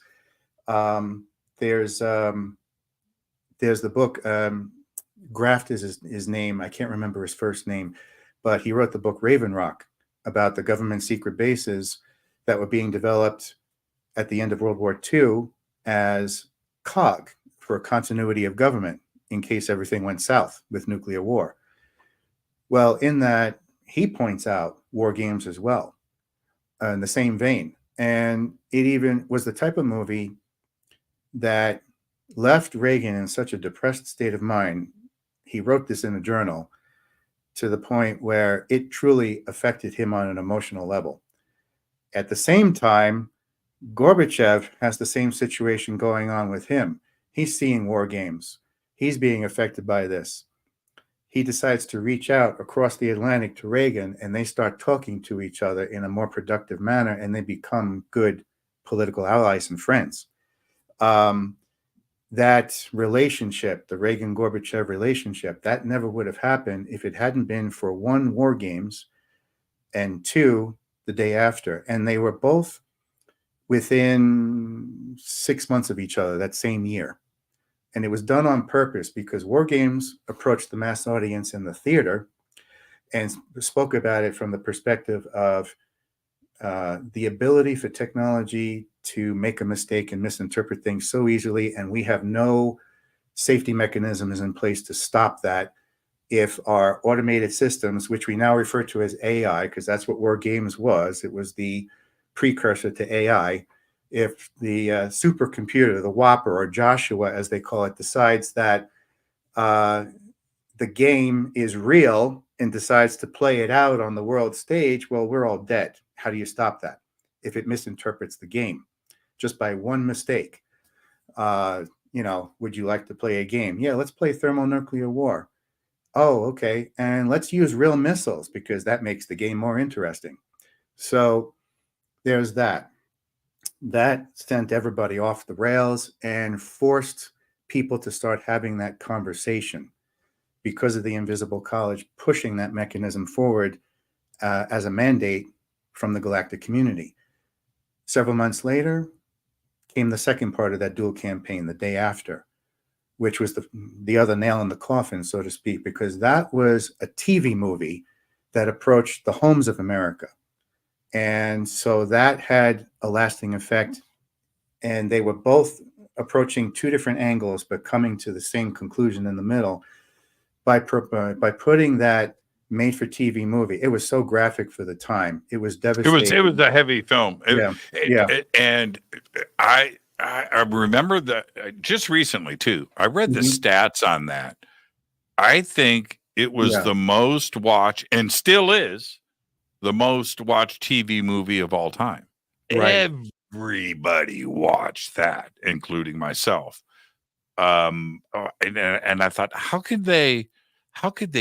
there's the book, Graft is his name. I can't remember his first name, but he wrote the book Raven Rock about the government secret bases that were being developed at the end of World War II as cog for continuity of government in case everything went south with nuclear war. Well, in that, he points out War Games as well, in the same vein. And it even was the type of movie that left Reagan in such a depressed state of mind. He wrote this in a journal to the point where it truly affected him on an emotional level. At the same time, Gorbachev has the same situation going on with him. He's seeing War Games. He's being affected by this. He decides to reach out across the Atlantic to Reagan, and they start talking to each other in a more productive manner, and they become good political allies and friends. That relationship, the Reagan-Gorbachev relationship, that never would have happened if it hadn't been for one, War Games, and two, The Day After. And they were both within 6 months of each other that same year. And it was done on purpose because War Games approached the mass audience in the theater and spoke about it from the perspective of the ability for technology to make a mistake and misinterpret things so easily, and we have no safety mechanisms in place to stop that. If our automated systems, which we now refer to as AI, because that's what War Games was, it was the precursor to AI. If the supercomputer, the Whopper or Joshua, as they call it, decides that the game is real and decides to play it out on the world stage, well, we're all dead. How do you stop that? If it misinterprets the game just by one mistake, would you like to play a game? Yeah, let's play thermonuclear war. Oh, okay. And let's use real missiles because that makes the game more interesting. So there's that. That sent everybody off the rails and forced people to start having that conversation because of the Invisible College pushing that mechanism forward as a mandate from the galactic community. Several months later came the second part of that dual campaign, The Day After, which was the other nail in the coffin, so to speak, because that was a TV movie that approached the homes of America. And so that had a lasting effect. And they were both approaching two different angles, but coming to the same conclusion in the middle by putting that made-for-TV movie. It was so graphic for the time. It was devastating. It was a heavy film. Yeah. And I remember that just recently too. I read the stats on that. I think it was the most watched, and still is the most watched TV movie of all time. Right. Everybody watched that, including myself. And I thought, how could they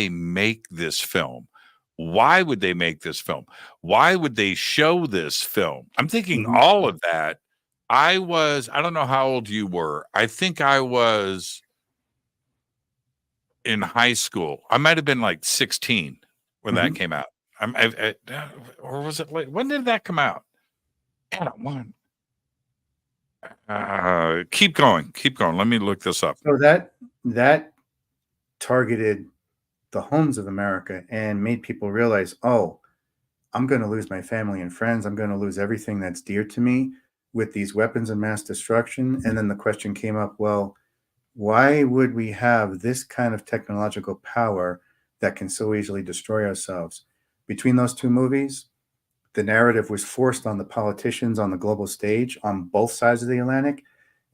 make this film? Why would they make this film? Why would they show this film? I'm thinking all of that. I don't know how old you were. I think I was in high school. I might have been like 16 when that came out. Or was it late? When did that come out? Keep going. Keep going. Let me look this up. So that targeted the homes of America and made people realize, oh, I'm going to lose my family and friends. I'm going to lose everything that's dear to me with these weapons of mass destruction. And then the question came up, well, why would we have this kind of technological power that can so easily destroy ourselves? Between those two movies, the narrative was forced on the politicians on the global stage on both sides of the Atlantic,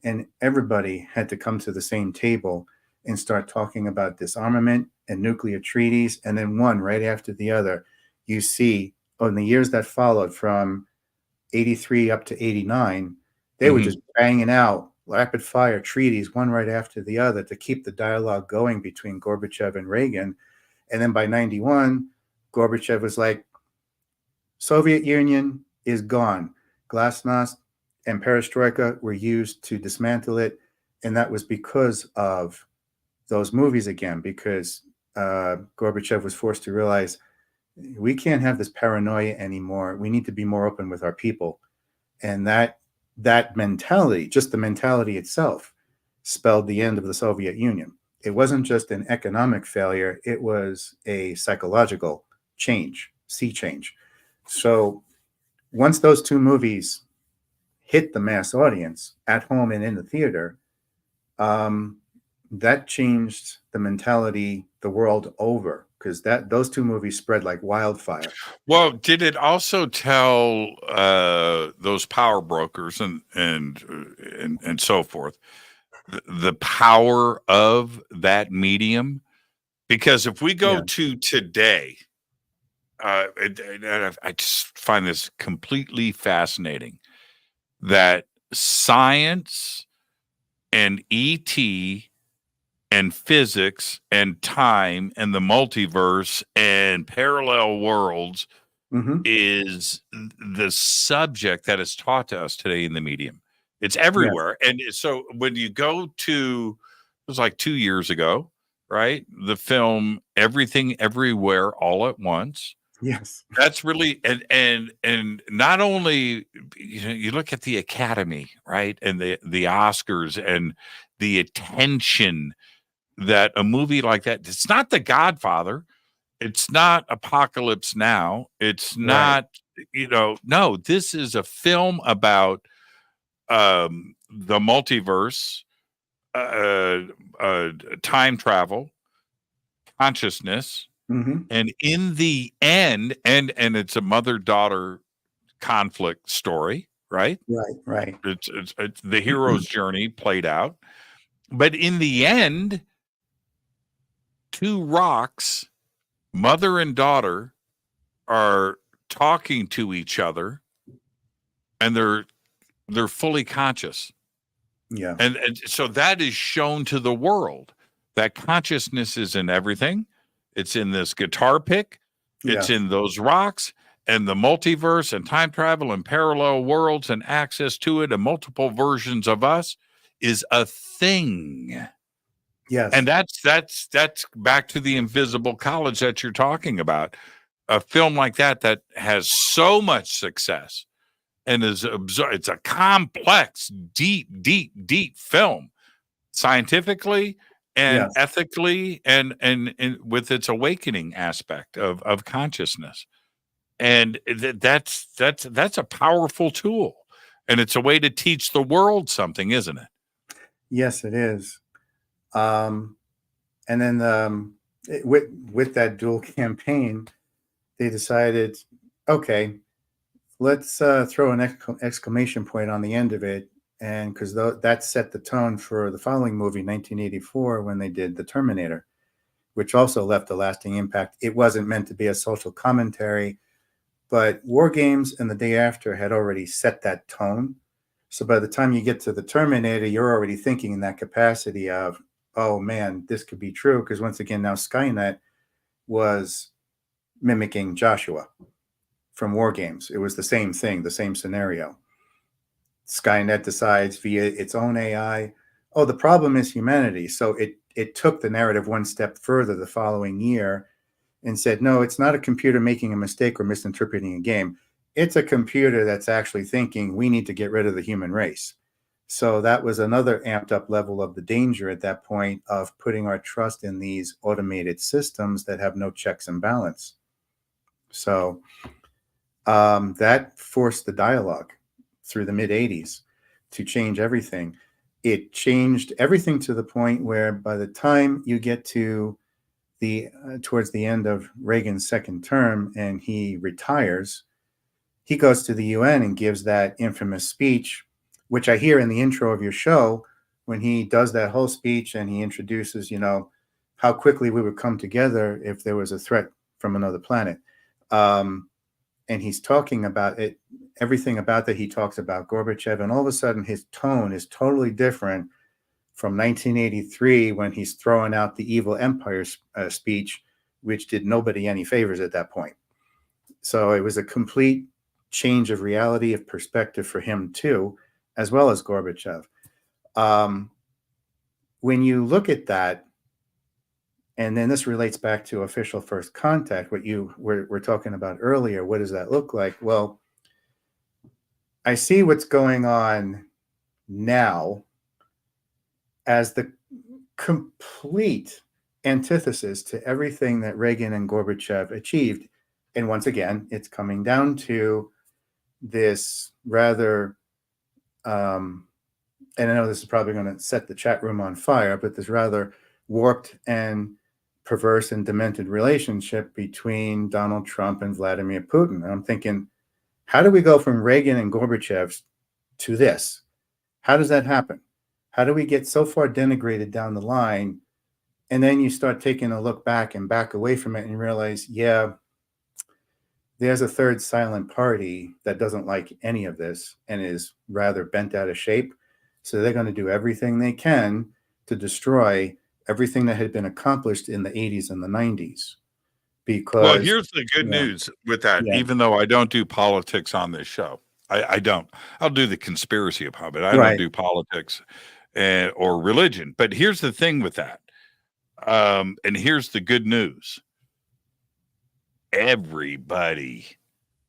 and everybody had to come to the same table and start talking about disarmament and nuclear treaties. And then one right after the other, you see in the years that followed from 83 up to 89, they were Mhm. just banging out rapid fire treaties, one right after the other, to keep the dialogue going between Gorbachev and Reagan. And then by 91, Gorbachev was like, Soviet Union is gone. Glasnost and perestroika were used to dismantle it. And that was because of those movies again, because Gorbachev was forced to realize we can't have this paranoia anymore. We need to be more open with our people. And that mentality, just the mentality itself, spelled the end of the Soviet Union. It wasn't just an economic failure, it was a psychological change, sea change. So once those two movies hit the mass audience at home and in the theater, that changed the mentality the world over, because those two movies spread like wildfire. Well, did it also tell those power brokers and so forth the power of that medium? Because if we go Yeah. to today, and I just find this completely fascinating that science and ET and physics and time and the multiverse and parallel worlds Mm-hmm. is the subject that is taught to us today in the medium. It's Yeah. everywhere. And so when you go to, it was like 2 years ago, right? The film Everything Everywhere All at Once. Yes. That's really and not only, you know, you look at the Academy, right? And the Oscars and the attention that a movie like that, it's not The Godfather, it's not Apocalypse Now, it's Right. not, you know, no, this is a film about the multiverse, uh, time travel, consciousness, Mm-hmm. and in the end, and it's a mother-daughter conflict story, right? Right. Right. It's the hero's journey played out, but in the end, two rocks, mother and daughter, are talking to each other, and they're fully conscious. Yeah. And so that is shown to the world that consciousness is in everything. It's in this guitar pick, it's Yeah. in those rocks, and the multiverse and time travel and parallel worlds and access to it and multiple versions of us is a thing. Yes. And that's back to the invisible college that you're talking about. A film like that has so much success and it's a complex, deep film, scientifically and Yes. ethically, and with its awakening aspect of consciousness. And that's a powerful tool, and it's a way to teach the world something, isn't it? Yes, it is. And then with that dual campaign, they decided, okay, let's throw an exclamation point on the end of it, and because that set the tone for the following movie, 1984, when they did The Terminator, which also left a lasting impact. It wasn't meant to be a social commentary, but War Games and The Day After had already set that tone. So by the time you get to The Terminator, you're already thinking in that capacity of, oh man, this could be true. Because once again, now Skynet was mimicking Joshua from War Games. It was the same thing, the same scenario. Skynet decides via its own AI, oh, the problem is humanity. So it took the narrative one step further the following year and said, no, it's not a computer making a mistake or misinterpreting a game. It's a computer that's actually thinking we need to get rid of the human race. So that was another amped up level of the danger at that point of putting our trust in these automated systems that have no checks and balance. So that forced the dialogue through the mid 80s to change everything. It changed everything to the point where by the time you get to the towards the end of Reagan's second term and he retires, he goes to the UN and gives that infamous speech, which I hear in the intro of your show when he does that whole speech and he introduces, how quickly we would come together if there was a threat from another planet. And he's talking about it, everything about that. He talks about Gorbachev, and all of a sudden his tone is totally different from 1983 when he's throwing out the evil empire speech, which did nobody any favors at that point. So it was a complete change of reality, of perspective for him too, as well as Gorbachev. When you look at that, and then this relates back to official first contact, what you were talking about earlier. What does that look like? Well, I see what's going on now as the complete antithesis to everything that Reagan and Gorbachev achieved. And once again, it's coming down to this rather, and I know this is probably going to set the chat room on fire, but this rather warped and perverse and demented relationship between Donald Trump and Vladimir Putin. And I'm thinking, how do we go from Reagan and Gorbachev to this? How does that happen? How do we get so far denigrated down the line? And then you start taking a look back and back away from it and realize, yeah, there's a third silent party that doesn't like any of this and is rather bent out of shape. So they're going to do everything they can to destroy everything that had been accomplished in the 80s and the 90s. Because, well, here's the good news with that. Yeah. Even though I don't do politics on this show, I don't. I'll do the conspiracy about it. I Right. don't do politics or religion. But here's the thing with that. And here's the good news. Everybody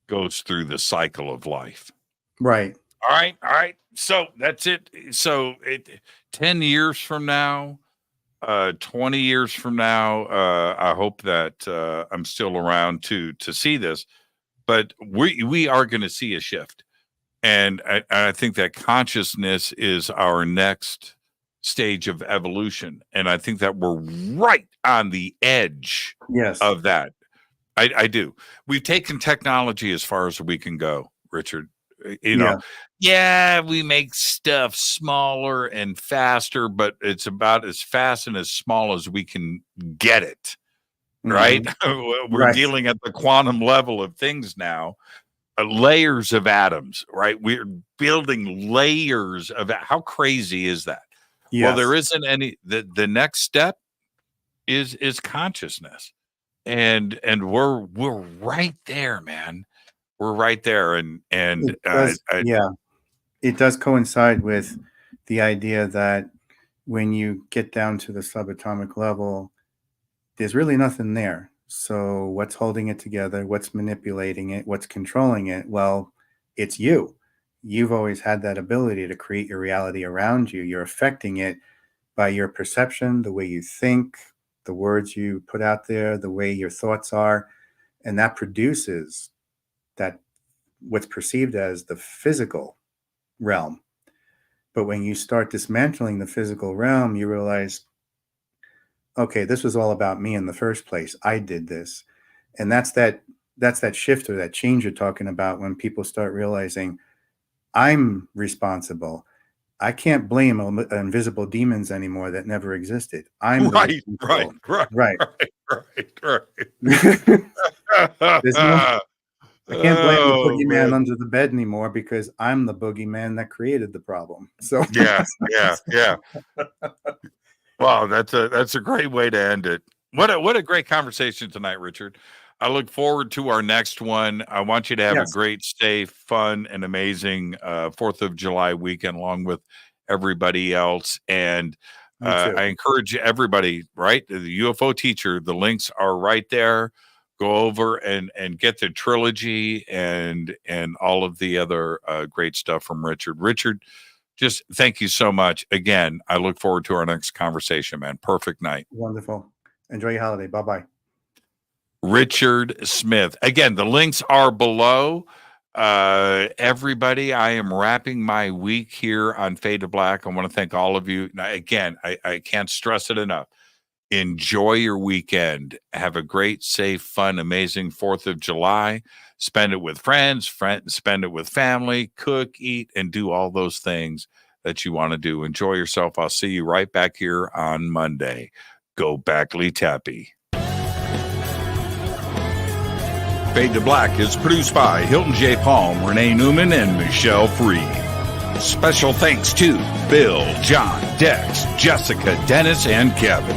goes through the cycle of life. Right. All right. So that's it. So 10 years from now, 20 years from now, I hope that I'm still around to see this, but we are going to see a shift. And I think that consciousness is our next stage of evolution. And I think that we're right on the edge Yes. of that. I do. We've taken technology as far as we can go, Richard. Yeah, we make stuff smaller and faster, but it's about as fast and as small as we can get it, right? We're Right. dealing at the quantum level of things now, layers of atoms, right? We're building layers of how crazy is that? Yes. Well, there isn't any. The next step is consciousness, and we're right there, man. We're right there, and it does, it does coincide with the idea that when you get down to the subatomic level, there's really nothing there. So what's holding it together? What's manipulating it? What's controlling it? Well, it's you. You've always had that ability to create your reality around you. You're affecting it by your perception, the way you think, the words you put out there, the way your thoughts are, and that produces that what's perceived as the physical realm. But when you start dismantling the physical realm, you realize, okay, this was all about me in the first place. I did this. And that's that shift or that change you're talking about when people start realizing I'm responsible. I can't blame invisible demons anymore that never existed. I'm right. I can't blame the boogeyman under the bed anymore because I'm the boogeyman that created the problem. So yeah. Wow, that's a great way to end it. What a great conversation tonight, Richard. I look forward to our next one. I want you to have a great, safe, fun, and amazing 4th of July weekend along with everybody else. And I encourage everybody, right? The UFO teacher, the links are right there. Go over and get the trilogy and all of the other great stuff from Richard. Richard, just thank you so much. Again, I look forward to our next conversation, man. Perfect night. Wonderful. Enjoy your holiday. Bye-bye. Richard Smith. Again, the links are below. Everybody, I am wrapping my week here on Fade to Black. I want to thank all of you. Now, again, I can't stress it enough. Enjoy your weekend. Have a great, safe, fun, amazing 4th of July. Spend it with friends, spend it with family, cook, eat, and do all those things that you want to do. Enjoy yourself. I'll see you right back here on Monday. Go back, Lee Tappy. Fade to Black is produced by Hilton J. Palm, Renee Newman, and Michelle Freed. Special thanks to Bill, John, Dex, Jessica, Dennis, and Kevin.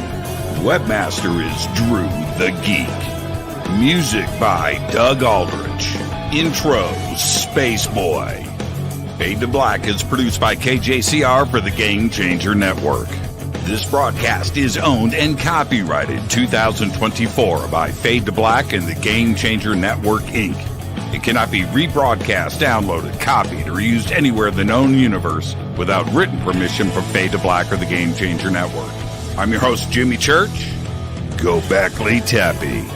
Webmaster is Drew the Geek. Music by Doug Aldrich. Intro, Space Boy. Fade to Black is produced by KJCR for the Game Changer Network. This broadcast is owned and copyrighted 2024 by Fade to Black and the Game Changer Network, Inc. It cannot be rebroadcast, downloaded, copied, or used anywhere in the known universe without written permission from Fade to Black or the Game Changer Network. I'm your host, Jimmy Church. Go back, Lee Tappy.